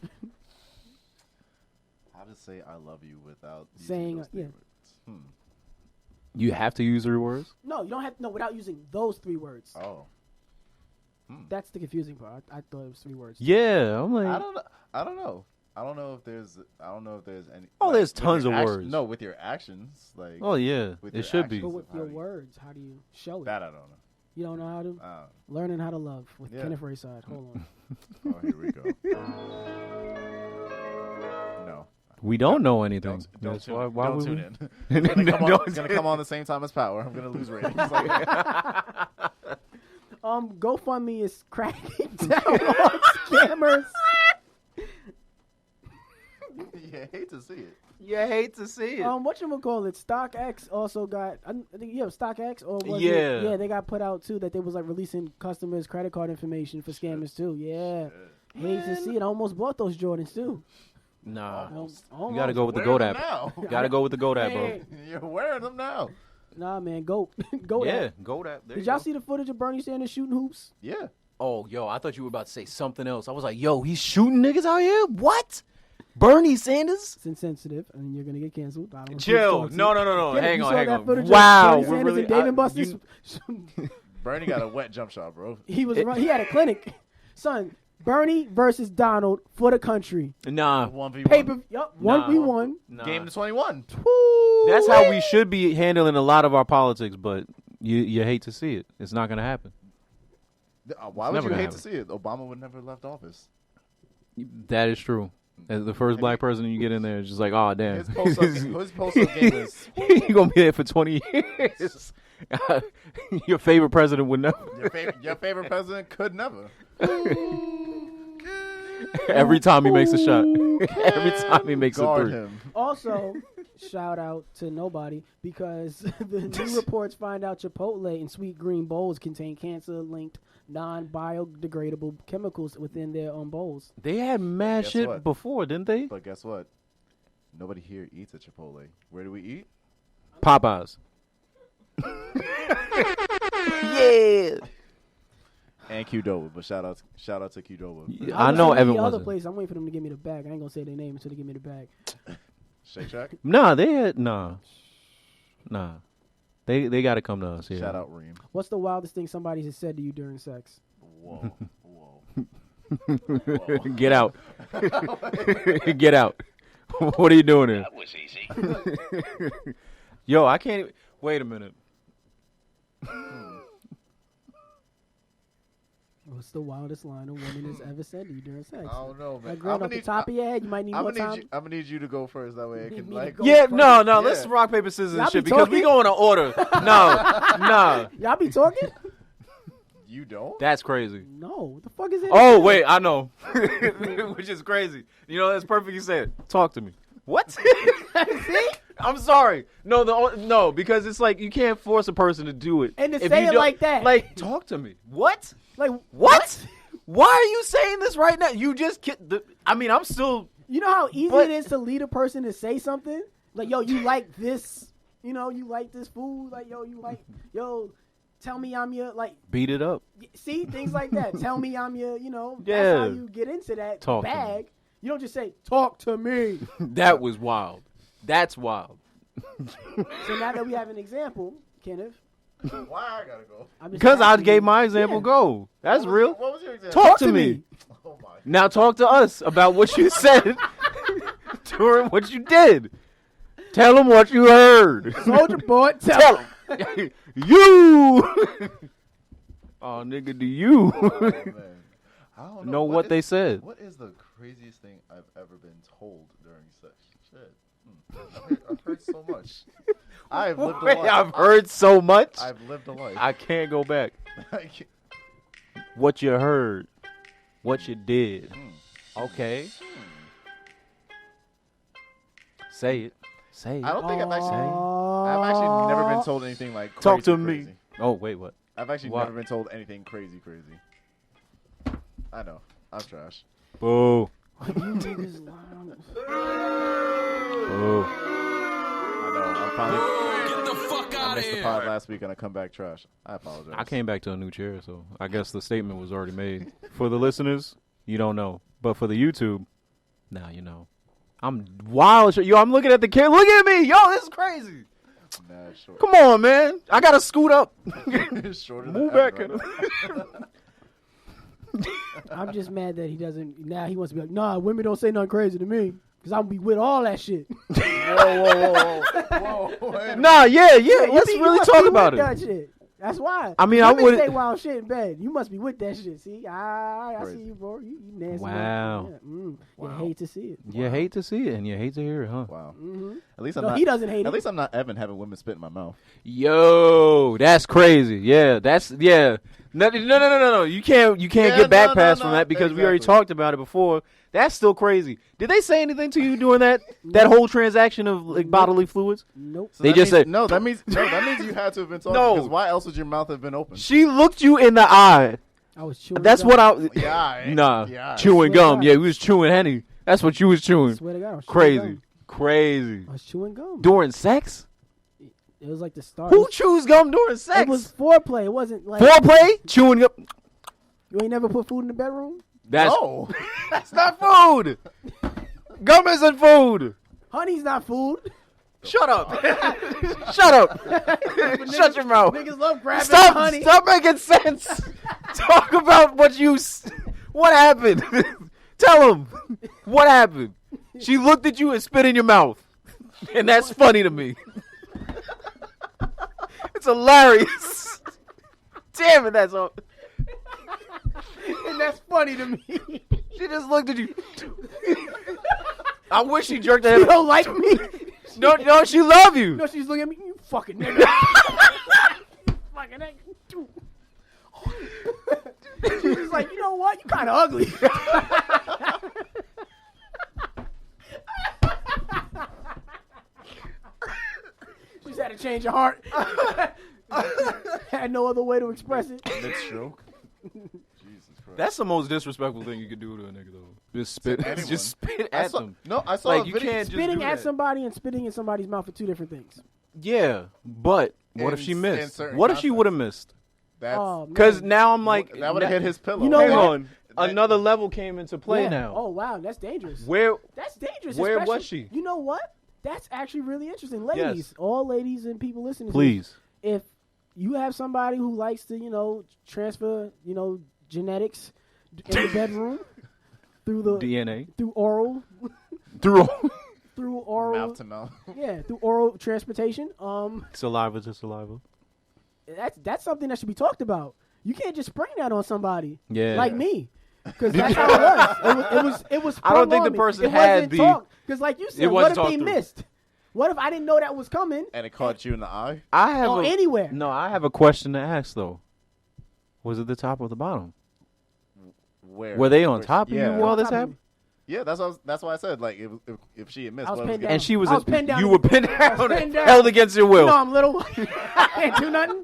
[SPEAKER 3] How to say I love you without using
[SPEAKER 1] Saying,
[SPEAKER 3] those 3
[SPEAKER 1] yeah.
[SPEAKER 3] words?
[SPEAKER 2] You have to use 3 words?
[SPEAKER 1] No, you don't have without using those 3 words.
[SPEAKER 3] Oh.
[SPEAKER 1] That's the confusing part. I thought it was 3 words.
[SPEAKER 2] Yeah, I'm like.
[SPEAKER 3] I don't know. I don't know if there's any.
[SPEAKER 2] Oh,
[SPEAKER 3] like,
[SPEAKER 2] there's
[SPEAKER 3] with
[SPEAKER 2] tons
[SPEAKER 3] your
[SPEAKER 2] of
[SPEAKER 3] action-
[SPEAKER 2] words.
[SPEAKER 3] No, with your actions, like.
[SPEAKER 2] Oh yeah,
[SPEAKER 3] with
[SPEAKER 2] it
[SPEAKER 3] your
[SPEAKER 2] should be.
[SPEAKER 3] actions.
[SPEAKER 1] But with
[SPEAKER 3] How
[SPEAKER 1] your
[SPEAKER 3] do you-
[SPEAKER 1] words, how do you show it?
[SPEAKER 3] That I don't know.
[SPEAKER 1] You don't know how to? Learning how to love with
[SPEAKER 3] Yeah.
[SPEAKER 1] Kenneth Rayside. Hold on.
[SPEAKER 3] Oh, here we go. No.
[SPEAKER 2] We don't know anything.
[SPEAKER 3] Don't
[SPEAKER 2] That's
[SPEAKER 3] tune,
[SPEAKER 2] why. Why
[SPEAKER 3] don't
[SPEAKER 2] would
[SPEAKER 3] tune
[SPEAKER 2] we?
[SPEAKER 3] in. It's gonna come on the same time as Power. I'm gonna lose ratings.
[SPEAKER 1] GoFundMe is cracking down on scammers.
[SPEAKER 3] Yeah, hate to see it.
[SPEAKER 2] You hate to see it.
[SPEAKER 1] Whatchamacallit, StockX also got, I think you have StockX, or was
[SPEAKER 2] Yeah.
[SPEAKER 1] it? Yeah, they got put out too that they was like releasing customers' credit card information for scammers too. Yeah. Hate to see it. I almost bought those Jordans too.
[SPEAKER 2] Nah,
[SPEAKER 1] Almost.
[SPEAKER 2] you gotta go with the
[SPEAKER 3] Wearing
[SPEAKER 2] GOAT
[SPEAKER 3] them
[SPEAKER 2] app.
[SPEAKER 3] now.
[SPEAKER 2] Gotta go with the GOAT app, bro.
[SPEAKER 1] Hey.
[SPEAKER 3] You're wearing them now.
[SPEAKER 1] Nah, man, go
[SPEAKER 2] Yeah,
[SPEAKER 1] that.
[SPEAKER 2] GOAT app. There
[SPEAKER 1] Did
[SPEAKER 2] you
[SPEAKER 1] y'all
[SPEAKER 2] go.
[SPEAKER 1] see the footage of Bernie Sanders shooting hoops?
[SPEAKER 3] Yeah.
[SPEAKER 2] Oh, yo, I thought you were about to say something else. I was like, yo, he's shooting niggas out here? What? Bernie Sanders?
[SPEAKER 1] It's insensitive, and you're gonna get canceled. I don't
[SPEAKER 2] Chill.
[SPEAKER 1] want to
[SPEAKER 2] No.
[SPEAKER 1] Yeah,
[SPEAKER 2] Hang
[SPEAKER 1] you
[SPEAKER 2] on,
[SPEAKER 1] saw
[SPEAKER 2] hang
[SPEAKER 1] that
[SPEAKER 2] on.
[SPEAKER 1] footage of
[SPEAKER 2] Wow.
[SPEAKER 1] Bernie Sanders and David Buster's.
[SPEAKER 3] Bernie got a wet jump shot, bro.
[SPEAKER 1] He had a clinic. Son, Bernie versus Donald for the country.
[SPEAKER 2] Nah.
[SPEAKER 3] 1v1.
[SPEAKER 1] Paper, yup, 1v1.
[SPEAKER 2] Nah.
[SPEAKER 3] Game to 21.
[SPEAKER 2] That's how we should be handling a lot of our politics, but you hate to see it. It's not going to happen.
[SPEAKER 3] Why would
[SPEAKER 2] never
[SPEAKER 3] you
[SPEAKER 2] gonna
[SPEAKER 3] hate to see it? Obama would never have left office.
[SPEAKER 2] That is true. As the first black person you get in there, it's just like, oh, damn.
[SPEAKER 3] His post-up game is
[SPEAKER 2] You're going to be there for 20 years. Your favorite president would never.
[SPEAKER 3] your favorite president could never.
[SPEAKER 2] Every time he makes a shot. Every time he makes a
[SPEAKER 3] Guard
[SPEAKER 2] 3.
[SPEAKER 3] him.
[SPEAKER 1] Also, shout out to nobody because the new reports find out Chipotle and Sweet Green bowls contain cancer-linked, non-biodegradable chemicals within their bowls.
[SPEAKER 2] They had mad
[SPEAKER 3] Guess
[SPEAKER 2] shit
[SPEAKER 3] what?
[SPEAKER 2] before, didn't they?
[SPEAKER 3] But guess what? Nobody here eats at Chipotle. Where do we eat?
[SPEAKER 2] Popeyes. Yeah.
[SPEAKER 3] And Qdoba, but shout out to Qdoba.
[SPEAKER 2] I know Evan
[SPEAKER 1] The other
[SPEAKER 2] wasn't.
[SPEAKER 1] place, I'm waiting for them to give me the bag. I ain't gonna say their name until they give me the bag.
[SPEAKER 3] Shake Shack.
[SPEAKER 2] Nah, they had nah. They got to come to us here.
[SPEAKER 3] Shout out Reem.
[SPEAKER 1] What's the wildest thing somebody has said to you during sex?
[SPEAKER 3] Whoa.
[SPEAKER 2] Get out. Get out. What are you doing here?
[SPEAKER 4] That was easy.
[SPEAKER 2] Yo, I can't even. Wait a minute.
[SPEAKER 1] What's the wildest line a woman has ever said to you during sex?
[SPEAKER 3] I don't know, man.
[SPEAKER 1] Like, girl, off the top of your head, you might need more time.
[SPEAKER 3] I'm gonna need you to go first. That way I
[SPEAKER 1] Need
[SPEAKER 3] can
[SPEAKER 1] me to
[SPEAKER 3] like.
[SPEAKER 1] go
[SPEAKER 2] Yeah,
[SPEAKER 1] first?
[SPEAKER 2] no.
[SPEAKER 3] Yeah.
[SPEAKER 2] Let's rock, paper, scissors
[SPEAKER 1] Y'all
[SPEAKER 2] and shit
[SPEAKER 1] be
[SPEAKER 2] because we
[SPEAKER 1] talking?
[SPEAKER 2] go in order. No.
[SPEAKER 1] Y'all be talking?
[SPEAKER 3] You don't.
[SPEAKER 2] That's crazy.
[SPEAKER 1] No. What the fuck is it?
[SPEAKER 2] Oh, wait, I know. Which is crazy. You know, that's perfect you said. Talk to me. What?
[SPEAKER 1] See?
[SPEAKER 2] I'm sorry. No, because it's like you can't force a person to do it.
[SPEAKER 1] And to
[SPEAKER 2] if
[SPEAKER 1] say
[SPEAKER 2] you
[SPEAKER 1] it
[SPEAKER 2] don't-
[SPEAKER 1] like that.
[SPEAKER 2] Like, talk to me. What?
[SPEAKER 1] Like,
[SPEAKER 2] What? Why are you saying this right now? You just I'm still.
[SPEAKER 1] You know how easy
[SPEAKER 2] But-
[SPEAKER 1] it is to lead a person to say something? Like, yo, you like this, you like this food. Like, tell me I'm your, like,
[SPEAKER 2] Beat it up.
[SPEAKER 1] see, things like that. Tell me I'm your,
[SPEAKER 2] Yeah.
[SPEAKER 1] that's how you get into that
[SPEAKER 2] Talk to me.
[SPEAKER 1] bag. You don't just say, talk to me.
[SPEAKER 2] That was wild. That's wild.
[SPEAKER 1] So now that we have an example, Kenneth.
[SPEAKER 3] Why I gotta go?
[SPEAKER 1] I'm just
[SPEAKER 2] Because I
[SPEAKER 1] asking
[SPEAKER 2] gave
[SPEAKER 1] you.
[SPEAKER 2] my example.
[SPEAKER 1] Yeah.
[SPEAKER 2] Go. That's real.
[SPEAKER 3] What was your example?
[SPEAKER 2] Talk to me.
[SPEAKER 3] Oh my.
[SPEAKER 2] Now talk to us about what you said during what you did. Tell them what you heard.
[SPEAKER 1] Soldier boy, tell him.
[SPEAKER 2] You. Oh, nigga, do you
[SPEAKER 3] Oh, man. I don't
[SPEAKER 2] know what they said?
[SPEAKER 3] What is the craziest thing I've ever been told during sex. Shit. I've heard so much. I've lived a life.
[SPEAKER 2] I've heard so much.
[SPEAKER 3] I've lived a life.
[SPEAKER 2] I can't go back.
[SPEAKER 3] I can't-
[SPEAKER 2] What you heard, what you did. Okay. Say it. Say it.
[SPEAKER 3] I don't think I've actually never been told anything like crazy,
[SPEAKER 2] Talk to
[SPEAKER 3] crazy.
[SPEAKER 2] me. Oh, wait, what?
[SPEAKER 3] I've actually
[SPEAKER 2] What?
[SPEAKER 3] never been told anything crazy. I know. I'm trash.
[SPEAKER 2] Boo.
[SPEAKER 1] You niggas lying.
[SPEAKER 2] Boo.
[SPEAKER 3] I know. I'm finally.
[SPEAKER 4] Get the fuck
[SPEAKER 3] I
[SPEAKER 4] out of
[SPEAKER 3] missed the
[SPEAKER 4] here.
[SPEAKER 3] pod last week and I come back trash. I apologize.
[SPEAKER 2] I came back to a new chair, so I guess the statement was already made. For the listeners, you don't know. But for the YouTube, now you know. I'm wild. Yo, I'm looking at the camera. Look at me. Yo, this is crazy.
[SPEAKER 3] Nah, short.
[SPEAKER 2] Come on, man. I got to scoot up.
[SPEAKER 3] Shorter
[SPEAKER 2] Move
[SPEAKER 3] than
[SPEAKER 2] back.
[SPEAKER 3] ever right now.
[SPEAKER 1] I'm just mad that he doesn't. Now he wants to be like, nah, women don't say nothing crazy to me. Because I'm going to be with all that shit.
[SPEAKER 3] Whoa. Wait.
[SPEAKER 2] Nah, yeah. Let's
[SPEAKER 1] You
[SPEAKER 2] really
[SPEAKER 1] must
[SPEAKER 2] talk
[SPEAKER 1] be
[SPEAKER 2] about
[SPEAKER 1] with
[SPEAKER 2] it.
[SPEAKER 1] That shit. That's why.
[SPEAKER 2] I mean, I
[SPEAKER 1] Women
[SPEAKER 2] would-
[SPEAKER 1] say wild shit in bed. You must be with that shit. See, I see
[SPEAKER 3] Crazy.
[SPEAKER 1] you, bro. You nasty.
[SPEAKER 2] Wow.
[SPEAKER 1] Yeah. You
[SPEAKER 3] Wow.
[SPEAKER 1] hate to see it.
[SPEAKER 2] You hate to see it, and you hate to hear it, huh?
[SPEAKER 3] Wow.
[SPEAKER 1] Mm-hmm.
[SPEAKER 3] At least I'm
[SPEAKER 1] No,
[SPEAKER 3] not.
[SPEAKER 1] he doesn't hate
[SPEAKER 3] At
[SPEAKER 1] it.
[SPEAKER 3] least I'm not Evan having women spit in my mouth.
[SPEAKER 2] Yo, that's crazy. Yeah. No. You can't get back past from that because we already
[SPEAKER 3] Exactly.
[SPEAKER 2] talked about it before. That's still crazy. Did they say anything to you during that whole transaction of like bodily fluids?
[SPEAKER 1] Nope.
[SPEAKER 3] So
[SPEAKER 2] They
[SPEAKER 3] that
[SPEAKER 2] just
[SPEAKER 3] means-
[SPEAKER 2] said-
[SPEAKER 3] no. That means you had to have been told.
[SPEAKER 2] No.
[SPEAKER 3] Because why else would your mouth have been open?
[SPEAKER 2] She looked you in the eye.
[SPEAKER 1] I was chewing.
[SPEAKER 2] That's
[SPEAKER 1] gum.
[SPEAKER 2] what I.
[SPEAKER 3] Yeah.
[SPEAKER 2] Nah,
[SPEAKER 3] Yeah.
[SPEAKER 2] chewing
[SPEAKER 1] Swear to
[SPEAKER 2] gum.
[SPEAKER 1] God.
[SPEAKER 2] Yeah, we was chewing Henny. That's what you was chewing.
[SPEAKER 1] Swear to God, I was chewing
[SPEAKER 2] Crazy,
[SPEAKER 1] gum.
[SPEAKER 2] crazy.
[SPEAKER 1] I was chewing gum.
[SPEAKER 2] During sex?
[SPEAKER 1] It was like the start.
[SPEAKER 2] Who chews gum during sex?
[SPEAKER 1] It was foreplay. It wasn't like
[SPEAKER 2] Foreplay? Chewing gum.
[SPEAKER 1] you ain't never put food in the bedroom.
[SPEAKER 2] That's
[SPEAKER 3] No.
[SPEAKER 2] that's not food. Gum isn't food.
[SPEAKER 1] Honey's not food.
[SPEAKER 2] Shut up. Shut up. Shut your mouth.
[SPEAKER 1] Niggas love grabbing the honey.
[SPEAKER 2] Stop making sense. Talk about what happened. Tell him what happened. She looked at you and spit in your mouth, and that's funny to me. It's hilarious. Damn it, that's all.
[SPEAKER 1] And that's funny to me.
[SPEAKER 2] She just looked at you. I wish she jerked her
[SPEAKER 1] You
[SPEAKER 2] head.
[SPEAKER 1] don't like me.
[SPEAKER 2] No, she love you.
[SPEAKER 1] No, she's looking at me. You fucking nigga. Fucking nigga. She's just like, you know what? You kind of ugly. She's had to change her heart. Had no other way to express it.
[SPEAKER 3] Mid stroke. Jesus Christ.
[SPEAKER 2] That's the most disrespectful thing you could do to a nigga, though. Just spit.
[SPEAKER 3] anyone.
[SPEAKER 2] Just spit
[SPEAKER 3] I
[SPEAKER 2] at
[SPEAKER 3] saw,
[SPEAKER 2] them.
[SPEAKER 3] no, I saw
[SPEAKER 2] Like
[SPEAKER 3] a
[SPEAKER 2] you
[SPEAKER 3] video.
[SPEAKER 2] can't just
[SPEAKER 1] Spitting
[SPEAKER 2] do
[SPEAKER 1] at
[SPEAKER 2] that.
[SPEAKER 1] somebody and spitting in somebody's mouth are two different things.
[SPEAKER 2] Yeah, but what if
[SPEAKER 3] In-
[SPEAKER 2] she
[SPEAKER 3] in
[SPEAKER 2] missed?
[SPEAKER 3] certain
[SPEAKER 2] What if she
[SPEAKER 3] contexts.
[SPEAKER 2] would have missed?
[SPEAKER 3] That's,
[SPEAKER 1] Oh, man.
[SPEAKER 2] Because now I'm like,
[SPEAKER 3] that would have hit his pillow.
[SPEAKER 1] You know
[SPEAKER 2] hang
[SPEAKER 1] what?
[SPEAKER 2] on, another level came into play
[SPEAKER 1] Yeah.
[SPEAKER 2] now.
[SPEAKER 1] Oh, wow. That's dangerous.
[SPEAKER 2] Where?
[SPEAKER 1] That's dangerous.
[SPEAKER 2] Where
[SPEAKER 1] especially-
[SPEAKER 2] was she?
[SPEAKER 1] You know what? That's actually really interesting. Ladies,
[SPEAKER 2] Yes.
[SPEAKER 1] all ladies and people listening to
[SPEAKER 2] Please.
[SPEAKER 1] this, if you have somebody who likes to, transfer, genetics in the bedroom through the
[SPEAKER 2] DNA
[SPEAKER 1] through oral
[SPEAKER 2] through
[SPEAKER 1] through oral
[SPEAKER 3] Mouth to mouth.
[SPEAKER 1] yeah, through oral transportation,
[SPEAKER 2] saliva to saliva.
[SPEAKER 1] that's something that should be talked about. You can't just spring that on somebody
[SPEAKER 2] Yeah.
[SPEAKER 1] like me. Because that's how it was. It was.
[SPEAKER 2] I don't think the person had the-
[SPEAKER 1] Because, like you
[SPEAKER 2] It
[SPEAKER 1] said,
[SPEAKER 2] wasn't
[SPEAKER 1] what if
[SPEAKER 2] talked
[SPEAKER 1] they
[SPEAKER 2] through.
[SPEAKER 1] missed? What if I didn't know that was coming?
[SPEAKER 3] And it caught you in the eye.
[SPEAKER 2] I have
[SPEAKER 1] Or anywhere?
[SPEAKER 2] No, I have a question to ask though. Was it the top or the bottom?
[SPEAKER 3] Where
[SPEAKER 2] Were they on
[SPEAKER 3] where-
[SPEAKER 2] top of
[SPEAKER 3] yeah.
[SPEAKER 2] you while this
[SPEAKER 1] On top of
[SPEAKER 2] happened?
[SPEAKER 3] Yeah, that's why I said like if she had missed,
[SPEAKER 1] I was
[SPEAKER 3] what
[SPEAKER 1] pinned
[SPEAKER 3] was
[SPEAKER 1] down.
[SPEAKER 2] And she was,
[SPEAKER 1] I was pinned down
[SPEAKER 2] you
[SPEAKER 1] again.
[SPEAKER 2] were pinned
[SPEAKER 1] I was
[SPEAKER 2] down,
[SPEAKER 1] pinned
[SPEAKER 2] and
[SPEAKER 1] down.
[SPEAKER 2] held against your will.
[SPEAKER 1] You know I'm little. I can't do nothing.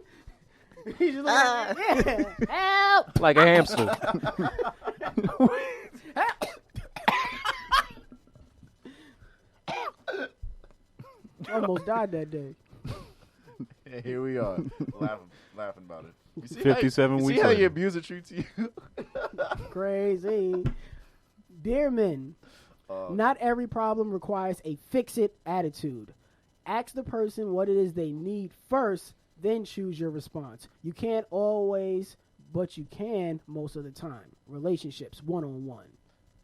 [SPEAKER 1] He's just like, yeah, help.
[SPEAKER 2] Like a hamster.
[SPEAKER 1] Almost died that day.
[SPEAKER 3] Yeah, here we are laughing about it. You see
[SPEAKER 2] 57
[SPEAKER 3] how you,
[SPEAKER 2] weeks
[SPEAKER 3] see how
[SPEAKER 2] later.
[SPEAKER 3] your abuser treats you?
[SPEAKER 1] Crazy. Dear men, not every problem requires a fix-it attitude. Ask the person what it is they need first, then choose your response. You can't always, but you can most of the time. Relationships, one-on-one.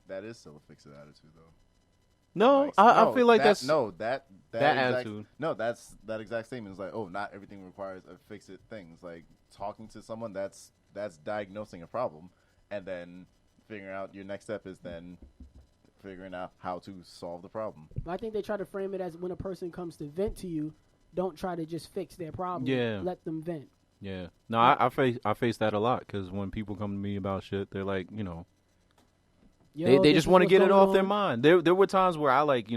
[SPEAKER 3] That is still a fix-it attitude, though.
[SPEAKER 2] No,
[SPEAKER 3] Like,
[SPEAKER 2] I feel like
[SPEAKER 3] that,
[SPEAKER 2] that's
[SPEAKER 3] that
[SPEAKER 2] that
[SPEAKER 3] exact,
[SPEAKER 2] attitude.
[SPEAKER 3] No, that exact statement is like, oh, not everything requires a fix-it thing. It's like talking to someone that's diagnosing a problem, and then figuring out your next step is then figuring out how to solve the problem.
[SPEAKER 1] I think they try to frame it as when a person comes to vent to you, don't try to just fix their problem.
[SPEAKER 2] Yeah.
[SPEAKER 1] Let them vent.
[SPEAKER 2] Yeah. No, I face that a lot because when people come to me about shit, they're like,
[SPEAKER 1] Yo,
[SPEAKER 2] they
[SPEAKER 1] this
[SPEAKER 2] just
[SPEAKER 1] is
[SPEAKER 2] want to
[SPEAKER 1] what's
[SPEAKER 2] get it
[SPEAKER 1] going
[SPEAKER 2] off
[SPEAKER 1] on.
[SPEAKER 2] their mind. There were times where I like,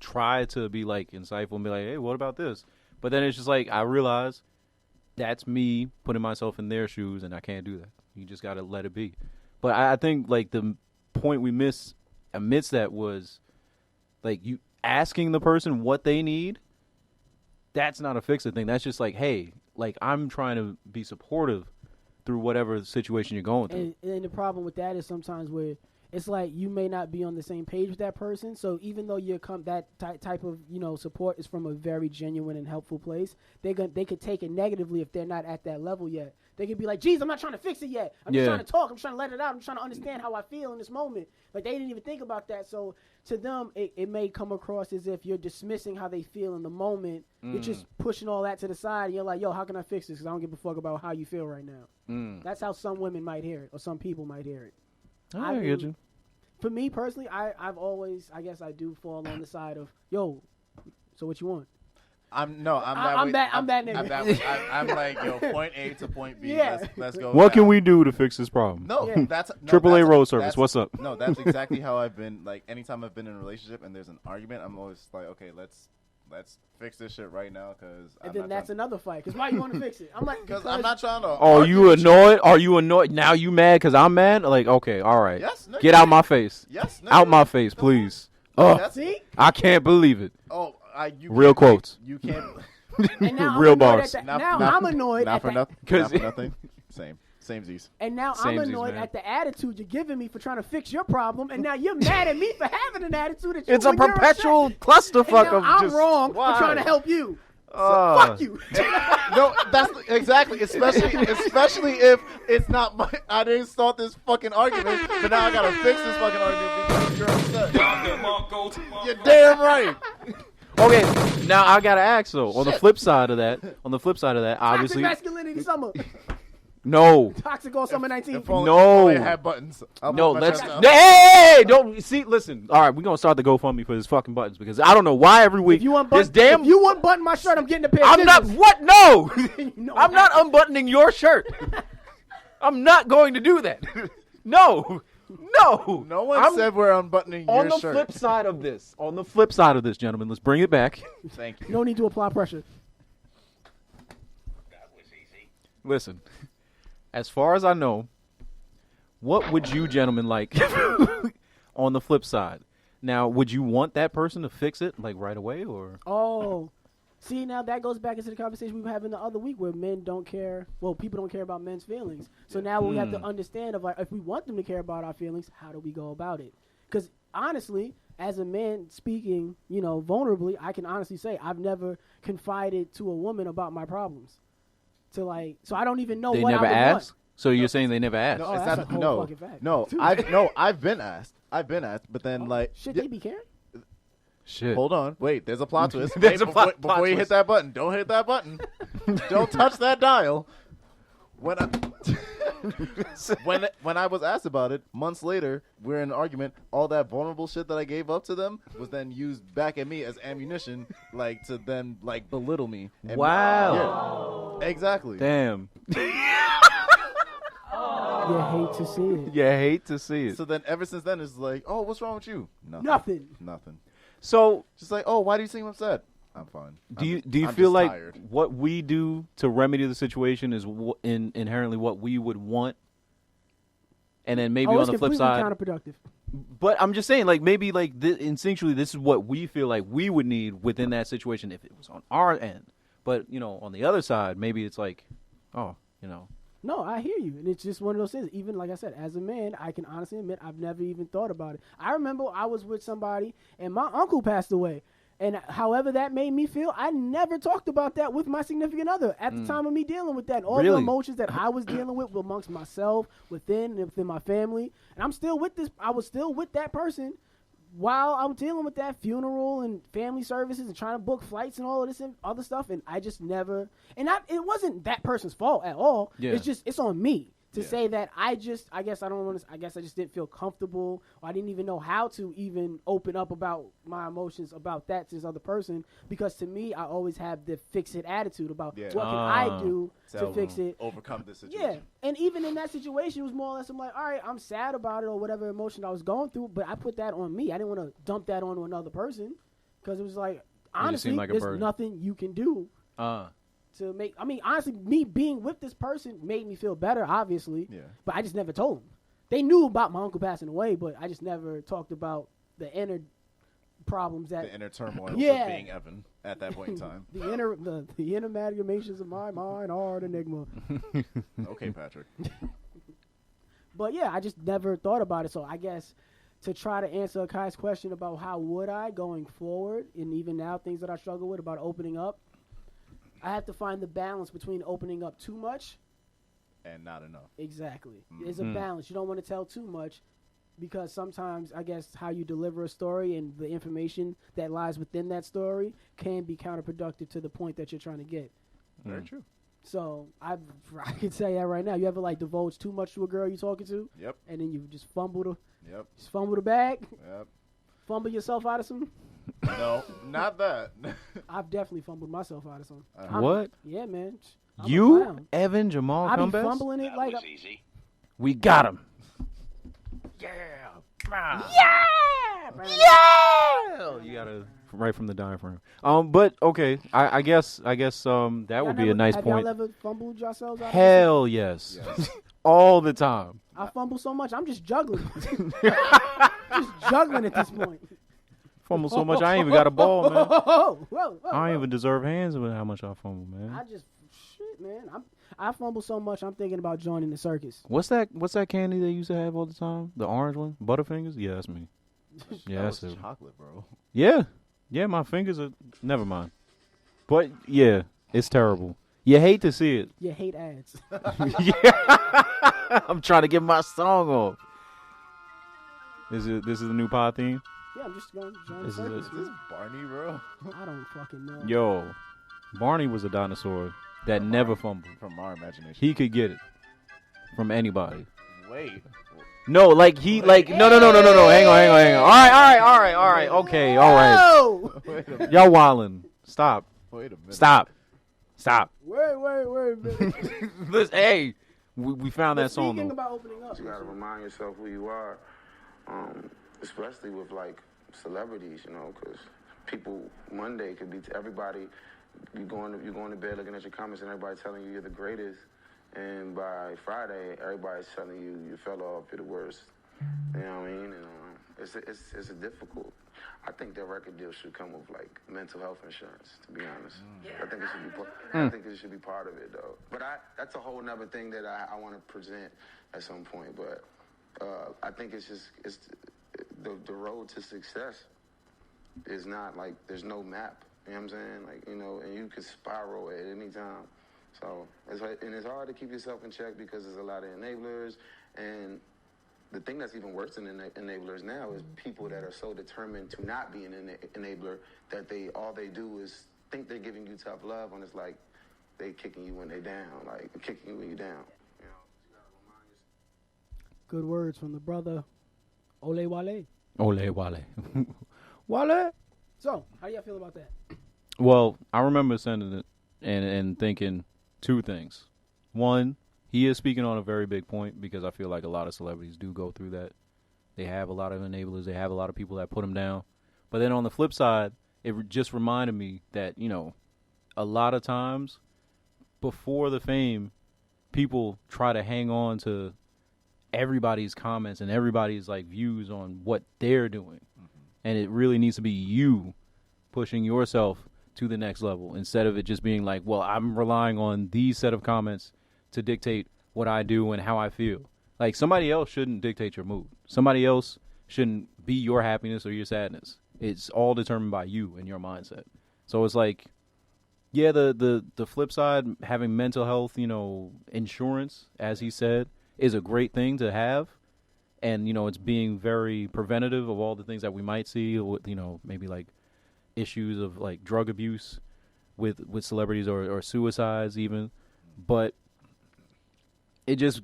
[SPEAKER 2] try to be like insightful and be like, hey, what about this? But then it's just like I realize that's me putting myself in their shoes, and I can't do that. You just got to let it be. But I think like the point we miss amidst that was like you asking the person what they need. That's not a fix-it thing. That's just like, hey, like I'm trying to be supportive through whatever situation you're going through.
[SPEAKER 1] And the problem with that is sometimes where it's like you may not be on the same page with that person. So even though that type of support is from a very genuine and helpful place, they could take it negatively if they're not at that level yet. They could be like, "Geez, I'm not trying to fix it yet. I'm just trying to talk. I'm trying to let it out. I'm trying to understand how I feel in this moment." Like they didn't even think about that. So to them, it may come across as if you're dismissing how they feel in the moment. You're just pushing all that to the side. And you're like, "Yo, how can I fix this? Because I don't give a fuck about how you feel right now." That's how some women might hear it, or some people might hear it.
[SPEAKER 2] I get you.
[SPEAKER 1] For me personally, I've always, I guess I do fall on the side of, yo, so what you want?
[SPEAKER 3] I'm
[SPEAKER 1] that nigga.
[SPEAKER 3] I'm like, yo, point A to point B.
[SPEAKER 1] Yeah.
[SPEAKER 3] Let's go.
[SPEAKER 2] What
[SPEAKER 3] down.
[SPEAKER 2] can we do to fix this problem?
[SPEAKER 3] No,
[SPEAKER 1] Yeah.
[SPEAKER 3] that's
[SPEAKER 2] AAA road service.
[SPEAKER 3] that's-
[SPEAKER 2] What's up?
[SPEAKER 3] No, that's exactly how I've been. Like, anytime I've been in a relationship and there's an argument, I'm always like, okay, let's fix this shit right now, because
[SPEAKER 1] And then that's another fight. Because why you want to fix it? I'm like,
[SPEAKER 3] because I'm not trying to.
[SPEAKER 2] Are
[SPEAKER 3] argue
[SPEAKER 2] you
[SPEAKER 3] with
[SPEAKER 2] annoyed? Are you annoyed? Now you mad because I'm mad? Like, okay, all right.
[SPEAKER 3] Yes, nigga.
[SPEAKER 2] Get out my face.
[SPEAKER 3] Yes, nigga.
[SPEAKER 2] Out my face, please.
[SPEAKER 3] That's-
[SPEAKER 1] See?
[SPEAKER 2] I can't believe it.
[SPEAKER 3] Oh, you
[SPEAKER 2] Real
[SPEAKER 3] can't-
[SPEAKER 2] quotes.
[SPEAKER 3] You can't.
[SPEAKER 1] And now
[SPEAKER 2] Real
[SPEAKER 1] I'm annoyed
[SPEAKER 2] bars.
[SPEAKER 1] At I'm annoyed
[SPEAKER 3] Not
[SPEAKER 1] at
[SPEAKER 3] for
[SPEAKER 1] the,
[SPEAKER 3] nothing. Not for nothing. Same Z's.
[SPEAKER 1] And now
[SPEAKER 2] Samesies,
[SPEAKER 1] I'm annoyed
[SPEAKER 2] man.
[SPEAKER 1] at the attitude you're giving me for trying to fix your problem, and now you're mad at me for having an attitude that you
[SPEAKER 2] It's a
[SPEAKER 1] when you're
[SPEAKER 2] perpetual
[SPEAKER 1] upset.
[SPEAKER 2] clusterfuck
[SPEAKER 1] And now
[SPEAKER 2] of
[SPEAKER 1] I'm
[SPEAKER 2] just
[SPEAKER 1] wrong
[SPEAKER 2] why?
[SPEAKER 1] for trying to help you. Fuck you.
[SPEAKER 3] No, that's exactly. Especially if it's not my. I didn't start this fucking argument, but now I gotta fix this fucking argument because you're upset. You're damn right.
[SPEAKER 2] Okay, now I gotta ask though. On the flip side of that, obviously,
[SPEAKER 1] Toxic masculinity summer.
[SPEAKER 2] no,
[SPEAKER 1] Toxic all summer 19.
[SPEAKER 3] If only,
[SPEAKER 2] No.
[SPEAKER 3] if only it had buttons. I'll
[SPEAKER 2] no.
[SPEAKER 3] put my
[SPEAKER 2] Let's.
[SPEAKER 3] chest out.
[SPEAKER 2] Hey, don't see. Listen. All right, we're gonna start the GoFundMe for his fucking buttons because I don't know why every week
[SPEAKER 1] If you want
[SPEAKER 2] this
[SPEAKER 1] button,
[SPEAKER 2] damn.
[SPEAKER 1] if you want button my shirt, I'm getting a pair of
[SPEAKER 2] I'm not.
[SPEAKER 1] scissors.
[SPEAKER 2] What? No,
[SPEAKER 1] You know
[SPEAKER 2] I'm
[SPEAKER 1] what
[SPEAKER 2] not
[SPEAKER 1] happened.
[SPEAKER 2] unbuttoning your shirt. I'm not going to do that. No.
[SPEAKER 3] No one
[SPEAKER 2] I'm-
[SPEAKER 3] said we're unbuttoning
[SPEAKER 2] On
[SPEAKER 3] your
[SPEAKER 2] the
[SPEAKER 3] shirt.
[SPEAKER 2] flip side of this, gentlemen, let's bring it back.
[SPEAKER 3] Thank you.
[SPEAKER 1] No need to apply pressure.
[SPEAKER 2] Listen, as far as I know, what would you gentlemen like on the flip side? Now, would you want that person to fix it like right away, or
[SPEAKER 1] Oh. See, now that goes back into the conversation we were having the other week where men don't care. Well, people don't care about men's feelings. So now we have to understand of like, if we want them to care about our feelings, how do we go about it? Because honestly, as a man speaking, vulnerably, I can honestly say I've never confided to a woman about my problems. So I don't even know
[SPEAKER 2] they
[SPEAKER 1] what
[SPEAKER 2] never
[SPEAKER 1] I would
[SPEAKER 2] asked?
[SPEAKER 1] want.
[SPEAKER 2] So you're saying they never asked?
[SPEAKER 3] No,
[SPEAKER 1] Oh,
[SPEAKER 3] it's
[SPEAKER 1] that's
[SPEAKER 3] not.
[SPEAKER 1] a whole
[SPEAKER 3] No,
[SPEAKER 1] fucking fact.
[SPEAKER 3] no. I've been asked. But then
[SPEAKER 1] Shit,
[SPEAKER 3] yeah,
[SPEAKER 1] they be caring?
[SPEAKER 2] Shit.
[SPEAKER 3] hold on, wait. There's a plot twist.
[SPEAKER 2] There's a
[SPEAKER 3] before
[SPEAKER 2] plot
[SPEAKER 3] you hit
[SPEAKER 2] twist.
[SPEAKER 3] that button. Don't hit that button. Don't touch that dial. When I was asked about it months later, we're in an argument. All that vulnerable shit that I gave up to them was then used back at me as ammunition, to then belittle me. And
[SPEAKER 2] Wow.
[SPEAKER 3] Yeah, exactly.
[SPEAKER 2] Damn.
[SPEAKER 1] You hate to see it.
[SPEAKER 2] You hate to see it.
[SPEAKER 3] So then, ever since then, it's like, oh, what's wrong with you?
[SPEAKER 1] Nothing.
[SPEAKER 2] So
[SPEAKER 3] Just like, oh, why do you seem upset? I'm fine.
[SPEAKER 2] do you
[SPEAKER 3] I'm
[SPEAKER 2] feel
[SPEAKER 3] just
[SPEAKER 2] like
[SPEAKER 3] tired.
[SPEAKER 2] what we do to remedy the situation is inherently what we would want? And then maybe on
[SPEAKER 1] It's
[SPEAKER 2] the flip
[SPEAKER 1] completely
[SPEAKER 2] side,
[SPEAKER 1] counterproductive.
[SPEAKER 2] but I'm just saying, maybe instinctually, this is what we feel like we would need within that situation if it was on our end. But on the other side, maybe it's like,
[SPEAKER 1] No, I hear you. And it's just one of those things. Even like I said, as a man, I can honestly admit I've never even thought about it. I remember I was with somebody and my uncle passed away. And however that made me feel, I never talked about that with my significant other at the time of me dealing with that. And all the
[SPEAKER 2] Really?
[SPEAKER 1] emotions that I was dealing with amongst myself, within my family. And I'm still with this. I was still with that person while I'm dealing with that funeral and family services and trying to book flights and all of this and other stuff. And I just never, it wasn't that person's fault at all.
[SPEAKER 2] Yeah.
[SPEAKER 1] It's on me. to say that I guess I just didn't feel comfortable, or I didn't even know how to even open up about my emotions about that to this other person, because to me, I always have the fix-it attitude about what can I do to fix it.
[SPEAKER 3] Overcome this situation.
[SPEAKER 1] Yeah, and even in that situation, it was more or less, I'm like, all right, I'm sad about it or whatever emotion I was going through, but I put that on me. I didn't want to dump that onto another person, because it was like, honestly, there's nothing you can do. To make, honestly, me being with this person made me feel better, obviously. Yeah. But I just never told them. They knew about my uncle passing away, but I just never talked about the inner problems the inner turmoil of being Evan at that point in time. the inner amalgamations of my mind are an enigma.
[SPEAKER 3] Okay, Patrick.
[SPEAKER 1] But yeah, I just never thought about it. So I guess to try to answer Akai's question about how would I going forward, and even now things that I struggle with about opening up, I have to find the balance between opening up too much
[SPEAKER 3] and not enough.
[SPEAKER 1] Exactly. There's a balance. You don't want to tell too much, because sometimes, I guess, how you deliver a story and the information that lies within that story can be counterproductive to the point that you're trying to get.
[SPEAKER 3] Very true.
[SPEAKER 1] So I can say that right now. You ever divulge too much to a girl you're talking to?
[SPEAKER 3] Yep.
[SPEAKER 1] And then you just fumble the bag?
[SPEAKER 3] Yep. Fumble
[SPEAKER 1] yourself out of some?
[SPEAKER 3] No, not that.
[SPEAKER 1] I've definitely fumbled myself out of some.
[SPEAKER 2] What?
[SPEAKER 1] Yeah, man.
[SPEAKER 2] You, Evan, Jamal,
[SPEAKER 1] I be
[SPEAKER 2] Combest?
[SPEAKER 1] fumbling it
[SPEAKER 5] that was easy.
[SPEAKER 2] We got him.
[SPEAKER 1] Yeah.
[SPEAKER 2] You gotta right from the diaphragm. But okay, I guess that would be a nice point.
[SPEAKER 1] Have y'all ever fumbled yourselves out?
[SPEAKER 2] Hell yes. All the time.
[SPEAKER 1] I fumble so much, I'm just juggling. Just juggling at this point.
[SPEAKER 2] Fumble so much, I ain't even got a ball, man.
[SPEAKER 1] Whoa,
[SPEAKER 2] I don't even deserve hands with how much I fumble, man.
[SPEAKER 1] I fumble so much, I'm thinking about joining the circus.
[SPEAKER 2] What's that candy they used to have all the time? The orange one? Butterfingers? Yeah, that's me. Yeah, that's it.
[SPEAKER 3] Chocolate, bro.
[SPEAKER 2] Yeah. Yeah, my fingers are... Never mind. But, yeah, it's terrible. You hate to see it.
[SPEAKER 1] You hate ads.
[SPEAKER 2] Yeah. I'm trying to get my song off. This is the new pod theme?
[SPEAKER 1] Yeah, I'm just going to join the circus.
[SPEAKER 3] Is this Barney, bro?
[SPEAKER 1] I don't fucking know.
[SPEAKER 2] Yo, Barney was a dinosaur that never fumbled.
[SPEAKER 3] From our imagination.
[SPEAKER 2] He could get it from anybody.
[SPEAKER 3] Wait.
[SPEAKER 2] No, no. Hang on. All right. Okay, all right. Y'all wildin'. Stop.
[SPEAKER 3] Wait a minute.
[SPEAKER 2] Stop.
[SPEAKER 1] Wait a minute.
[SPEAKER 2] Listen, hey, we found that song.
[SPEAKER 1] Speaking about opening up,
[SPEAKER 6] you gotta remind yourself who you are, especially with celebrities, because people Monday could be everybody. You going to bed looking at your comments and everybody telling you you're the greatest, and by Friday everybody's telling you fell off, you're the worst. You know what I mean? And it's a difficult. I think their record deal should come with mental health insurance. To be honest, I think it should be. I think it should be part of it though. But that's a whole nother thing that I want to present at some point. But I think it's the road to success is not there's no map. You know what I'm saying? And you can spiral at any time. So it's hard to keep yourself in check because there's a lot of enablers. And the thing that's even worse than enablers now is people that are so determined to not be an enabler that all they do is think they're giving you tough love, and it's they kicking you when they down, kicking you when you're down. You gotta remind yourself.
[SPEAKER 1] Good words from the brother Ole Wale.
[SPEAKER 2] Ole Wale. Wale.
[SPEAKER 1] So, how do y'all feel about that?
[SPEAKER 2] Well, I remember sending it and thinking two things. One, he is speaking on a very big point because I feel like a lot of celebrities do go through that. They have a lot of enablers. They have a lot of people that put them down. But then on the flip side, it just reminded me that, a lot of times before the fame, people try to hang on to everybody's comments and everybody's views on what they're doing. And it really needs to be you pushing yourself to the next level instead of it just being well, I'm relying on these set of comments to dictate what I do and how I feel. Somebody else shouldn't dictate your mood. Somebody else shouldn't be your happiness or your sadness. It's all determined by you and your mindset. So it's yeah, the flip side, having mental health, insurance, as he said, is a great thing to have. And, it's being very preventative of all the things that we might see, maybe issues of drug abuse with celebrities or suicides even. But it just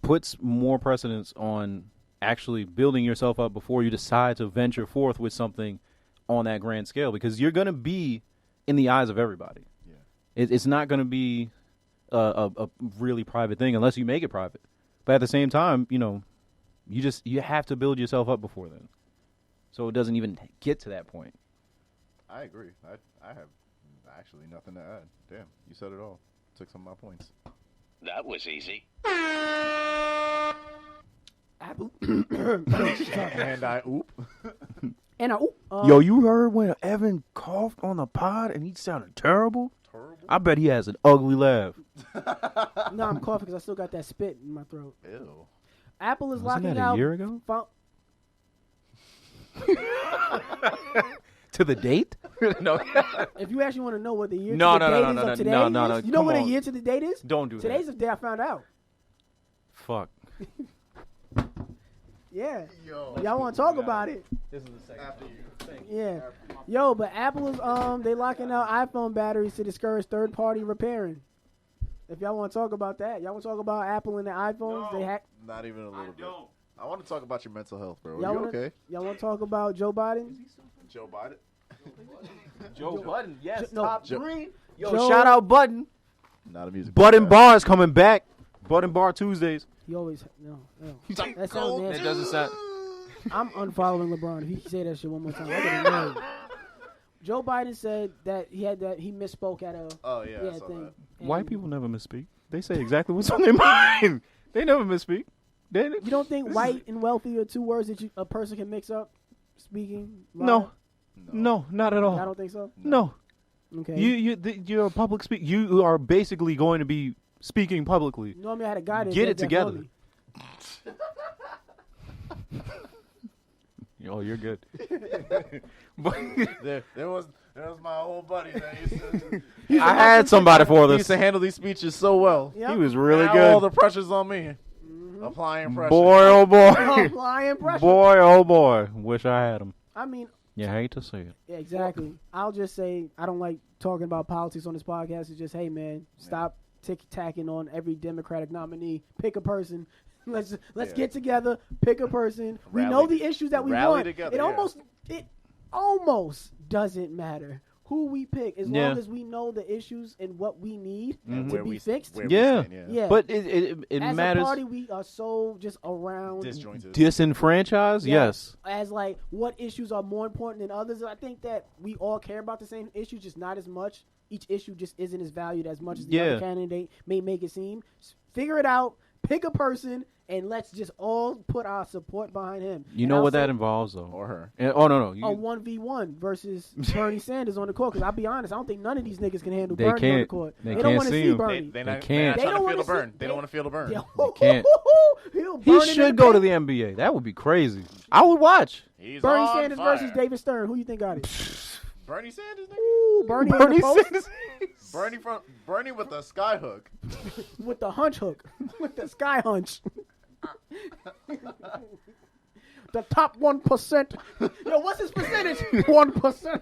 [SPEAKER 2] puts more precedence on actually building yourself up before you decide to venture forth with something on that grand scale, because you're going to be in the eyes of everybody.
[SPEAKER 3] Yeah.
[SPEAKER 2] It's not going to be a really private thing unless you make it private. But at the same time, you have to build yourself up before then, so it doesn't even get to that point.
[SPEAKER 3] I agree. I have actually nothing to add. Damn, you said it all. Took some of my points.
[SPEAKER 5] That was easy.
[SPEAKER 1] Apple.
[SPEAKER 3] And I oop.
[SPEAKER 1] And I oop.
[SPEAKER 2] Yo, you heard when Evan coughed on the pod and he sounded terrible? I bet he has an ugly laugh.
[SPEAKER 1] No, I'm coughing because I still got that spit in my throat.
[SPEAKER 3] Ew.
[SPEAKER 1] Apple is
[SPEAKER 2] Wasn't
[SPEAKER 1] locking
[SPEAKER 2] that
[SPEAKER 1] out.
[SPEAKER 2] a year ago? To the date? No.
[SPEAKER 1] If you actually want to know what the year
[SPEAKER 2] No,
[SPEAKER 1] to the
[SPEAKER 2] no,
[SPEAKER 1] date
[SPEAKER 2] no,
[SPEAKER 1] is
[SPEAKER 2] no,
[SPEAKER 1] of
[SPEAKER 2] no,
[SPEAKER 1] today
[SPEAKER 2] no, no,
[SPEAKER 1] is?
[SPEAKER 2] no,
[SPEAKER 1] You know
[SPEAKER 2] come
[SPEAKER 1] what a
[SPEAKER 2] on.
[SPEAKER 1] year to the date is?
[SPEAKER 2] Don't do
[SPEAKER 1] Today's
[SPEAKER 2] that.
[SPEAKER 1] the day I found out.
[SPEAKER 2] Fuck.
[SPEAKER 1] Yeah.
[SPEAKER 3] Yo.
[SPEAKER 1] Y'all want to talk about it?
[SPEAKER 2] This is the second.
[SPEAKER 3] After you.
[SPEAKER 1] Yeah. Yo, but Apple is they locking out iPhone batteries to discourage third-party repairing. If y'all want to talk about that, y'all want to talk about Apple and the iPhones?
[SPEAKER 3] No.
[SPEAKER 1] They hack.
[SPEAKER 3] Not even a little bit. I want to talk about your mental health, bro. Are
[SPEAKER 1] Y'all
[SPEAKER 3] you
[SPEAKER 1] wanna,
[SPEAKER 3] okay?
[SPEAKER 1] Y'all want to talk about Joe Biden?
[SPEAKER 3] Joe Biden?
[SPEAKER 2] Joe Budden, yes,
[SPEAKER 1] no,
[SPEAKER 2] top
[SPEAKER 3] Joe-
[SPEAKER 2] 3. Yo,
[SPEAKER 1] Joe-
[SPEAKER 2] shout out Budden.
[SPEAKER 3] Not a music.
[SPEAKER 2] Budden
[SPEAKER 3] podcast.
[SPEAKER 2] Bar is coming back. Budden Bar Tuesdays.
[SPEAKER 1] He always no.
[SPEAKER 3] He's like,
[SPEAKER 1] That sounds
[SPEAKER 3] cold.
[SPEAKER 1] nasty.
[SPEAKER 2] It doesn't sound.
[SPEAKER 1] I'm unfollowing LeBron. If he say that shit one more time, I get annoyed. Joe Biden said that he misspoke at a
[SPEAKER 3] Oh, yeah, I saw
[SPEAKER 1] thing.
[SPEAKER 3] that.
[SPEAKER 1] And
[SPEAKER 2] White people never misspeak. They say exactly what's on their mind. They never misspeak.
[SPEAKER 1] You don't think white and wealthy are two words that a person can mix up speaking?
[SPEAKER 2] No.
[SPEAKER 1] live?
[SPEAKER 2] No, not at all.
[SPEAKER 1] I don't think so.
[SPEAKER 2] No.
[SPEAKER 1] Okay.
[SPEAKER 2] You're a public speaker. You are basically going to be speaking publicly.
[SPEAKER 1] Normally I had a guy that
[SPEAKER 2] Get
[SPEAKER 1] did
[SPEAKER 2] it
[SPEAKER 1] that
[SPEAKER 2] together.
[SPEAKER 1] for me.
[SPEAKER 2] Oh, you're good. But
[SPEAKER 3] There was my old buddy that used to.
[SPEAKER 2] I had somebody for
[SPEAKER 3] He
[SPEAKER 2] this.
[SPEAKER 3] used to handle these speeches so well.
[SPEAKER 1] Yep.
[SPEAKER 2] He was really
[SPEAKER 3] Now
[SPEAKER 2] good.
[SPEAKER 3] all the pressure's on me. Applying pressure.
[SPEAKER 2] Boy, oh boy.
[SPEAKER 1] Applying pressure.
[SPEAKER 2] Boy, oh boy. Wish I had him.
[SPEAKER 1] I mean,
[SPEAKER 2] You hate to see it.
[SPEAKER 1] yeah, exactly. I'll just say I don't like talking about politics on this podcast. It's just, hey man, stop tick-tacking on every Democratic nominee. Pick a person. Let's get together. Pick a person. We know the issues that we
[SPEAKER 3] rally
[SPEAKER 1] want.
[SPEAKER 3] together,
[SPEAKER 1] It
[SPEAKER 3] yeah.
[SPEAKER 1] almost doesn't matter who we pick as
[SPEAKER 2] Yeah.
[SPEAKER 1] long as we know the issues and what we need
[SPEAKER 3] And
[SPEAKER 1] to
[SPEAKER 3] where
[SPEAKER 1] be
[SPEAKER 3] we-
[SPEAKER 1] fixed.
[SPEAKER 3] where we
[SPEAKER 2] Yeah.
[SPEAKER 3] stand,
[SPEAKER 1] Yeah.
[SPEAKER 2] But it
[SPEAKER 1] As
[SPEAKER 2] matters.
[SPEAKER 1] a party, we are so just around.
[SPEAKER 3] Disjointed.
[SPEAKER 2] Disenfranchised? Yes.
[SPEAKER 1] As like what issues are more important than others. I think that we all care about the same issues, just not as much. Each issue just isn't as valued as much as the other candidate may make it seem. Figure it out. Pick a person, and let's just all put our support behind him.
[SPEAKER 2] You
[SPEAKER 1] And
[SPEAKER 2] know
[SPEAKER 1] I'll
[SPEAKER 2] what
[SPEAKER 1] say
[SPEAKER 2] that involves, though.
[SPEAKER 3] Or her.
[SPEAKER 2] Oh, no.
[SPEAKER 1] a 1v1 versus Bernie Sanders on the court. Because I'll be honest, I don't think none of these niggas can handle
[SPEAKER 2] They
[SPEAKER 1] Bernie on the
[SPEAKER 2] can't.
[SPEAKER 1] court.
[SPEAKER 2] They
[SPEAKER 1] don't
[SPEAKER 2] can't
[SPEAKER 1] want to
[SPEAKER 2] see
[SPEAKER 1] see
[SPEAKER 2] him.
[SPEAKER 1] Bernie.
[SPEAKER 3] They're
[SPEAKER 2] They
[SPEAKER 3] not
[SPEAKER 2] can't.
[SPEAKER 1] They
[SPEAKER 3] trying
[SPEAKER 1] don't
[SPEAKER 3] to feel
[SPEAKER 1] wanna
[SPEAKER 3] the burn.
[SPEAKER 1] see-
[SPEAKER 3] They don't want to feel the burn.
[SPEAKER 2] can't.
[SPEAKER 1] He'll
[SPEAKER 2] He
[SPEAKER 1] burn in
[SPEAKER 2] should
[SPEAKER 1] the
[SPEAKER 2] go to
[SPEAKER 1] paint.
[SPEAKER 2] the NBA. That would be crazy. I would watch.
[SPEAKER 3] He's
[SPEAKER 1] Bernie
[SPEAKER 3] on
[SPEAKER 1] Sanders
[SPEAKER 3] fire.
[SPEAKER 1] versus David Stern. Who you think got it?
[SPEAKER 3] Bernie Sanders, nigga?
[SPEAKER 1] Ooh, Bernie in
[SPEAKER 2] Bernie
[SPEAKER 1] the post
[SPEAKER 2] Sanders.
[SPEAKER 3] Bernie with the sky hook.
[SPEAKER 1] with the hunch hook, with the sky hunch. The top 1%. Yo, what's his percentage? 1%.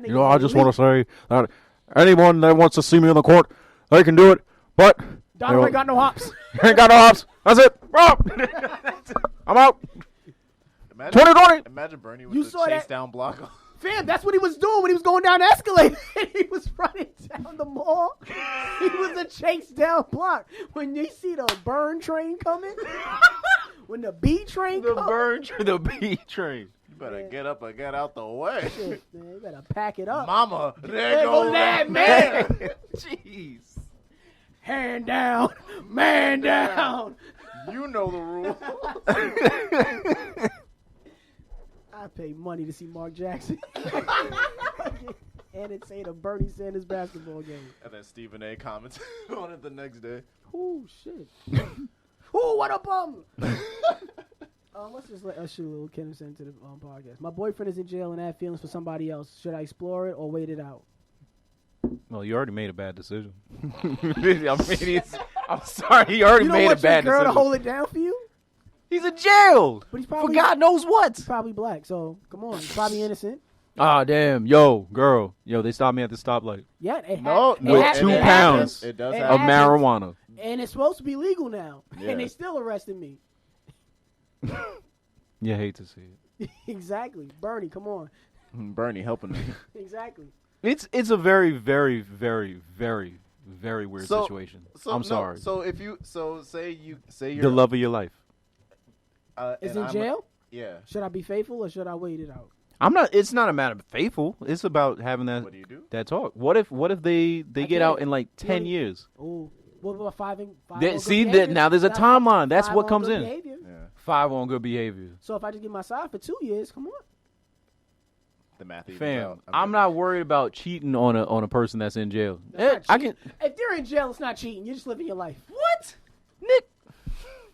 [SPEAKER 2] You know, I just want to say that anyone that wants to see me on the court, they can do it. But
[SPEAKER 1] Donovan ain't got no hops.
[SPEAKER 2] ain't got no hops. That's it. I'm out.
[SPEAKER 3] Imagine,
[SPEAKER 2] 2020.
[SPEAKER 3] imagine Bernie with
[SPEAKER 1] You
[SPEAKER 3] the
[SPEAKER 1] saw
[SPEAKER 3] chase
[SPEAKER 1] that?
[SPEAKER 3] down block.
[SPEAKER 1] Fam, that's what he was doing when he was going down the escalator. He was running down the mall. He was a chase down block. When you see the burn train coming, when the B train comes,
[SPEAKER 2] the B train.
[SPEAKER 3] You better get up and get out the way.
[SPEAKER 1] shit, man, you better pack it up.
[SPEAKER 3] Mama,
[SPEAKER 1] There
[SPEAKER 3] there
[SPEAKER 1] goes
[SPEAKER 3] goes
[SPEAKER 1] that
[SPEAKER 3] that
[SPEAKER 1] man.
[SPEAKER 3] man.
[SPEAKER 2] Jeez.
[SPEAKER 1] Hand down, man down.
[SPEAKER 3] You know the rule.
[SPEAKER 1] I pay money to see Mark Jackson and it's a Bernie Sanders basketball game.
[SPEAKER 3] And then Stephen A. commented on it the next day.
[SPEAKER 1] Ooh, shit. Ooh, what a bum. Let's just let us shoot a little Kenneth into the podcast. My boyfriend is in jail and I have feelings for somebody else. Should I explore it or wait it out?
[SPEAKER 2] Well, you already made a bad decision. I'm sorry, you already
[SPEAKER 1] You don't
[SPEAKER 2] made a
[SPEAKER 1] want your
[SPEAKER 2] bad
[SPEAKER 1] girl
[SPEAKER 2] decision.
[SPEAKER 1] to hold it down for you?
[SPEAKER 2] He's in jail
[SPEAKER 1] But he's
[SPEAKER 2] for
[SPEAKER 1] probably
[SPEAKER 2] God knows what.
[SPEAKER 1] He's probably black, so come on. He's probably innocent.
[SPEAKER 2] Ah, damn. Yo, girl. Yo, they stopped me at the stoplight
[SPEAKER 1] Yeah,
[SPEAKER 3] No,
[SPEAKER 2] with 2 pounds
[SPEAKER 3] It does
[SPEAKER 1] It
[SPEAKER 2] of
[SPEAKER 3] happen.
[SPEAKER 1] happens.
[SPEAKER 2] marijuana.
[SPEAKER 1] and it's supposed to be legal now,
[SPEAKER 3] Yeah.
[SPEAKER 1] and they still arrested me.
[SPEAKER 2] You hate to see it.
[SPEAKER 1] Exactly, Bernie, come on.
[SPEAKER 3] Bernie helping me.
[SPEAKER 1] Exactly.
[SPEAKER 2] It's a very, very, very, very, very weird situation. I'm sorry.
[SPEAKER 3] So if you say you're
[SPEAKER 2] The love of your life.
[SPEAKER 1] Is
[SPEAKER 3] and
[SPEAKER 1] in
[SPEAKER 3] I'm-
[SPEAKER 1] jail?
[SPEAKER 3] Yeah.
[SPEAKER 1] Should I be faithful or should I wait it out?
[SPEAKER 2] I'm not. It's not a matter of faithful. It's about having that
[SPEAKER 3] What do you do?
[SPEAKER 2] that talk. What if they get
[SPEAKER 1] can't.
[SPEAKER 2] out in like 10
[SPEAKER 1] Yeah.
[SPEAKER 2] years?
[SPEAKER 1] Oh, what about five on
[SPEAKER 2] See,
[SPEAKER 1] good behavior?
[SPEAKER 2] now there's a
[SPEAKER 1] That's
[SPEAKER 2] timeline. That's
[SPEAKER 1] five
[SPEAKER 2] what
[SPEAKER 1] on
[SPEAKER 2] comes
[SPEAKER 1] good
[SPEAKER 2] in.
[SPEAKER 1] behavior.
[SPEAKER 3] Yeah.
[SPEAKER 2] 5 on good behavior.
[SPEAKER 1] So if I just get my side for 2 years, come on.
[SPEAKER 3] The math evens
[SPEAKER 2] Fam,
[SPEAKER 3] out.
[SPEAKER 2] I'm not worried about cheating on a person that's in jail.
[SPEAKER 1] That's
[SPEAKER 2] I
[SPEAKER 1] not
[SPEAKER 2] can.
[SPEAKER 1] If they're in jail, it's not cheating. You're just living your life.
[SPEAKER 2] What? Nick.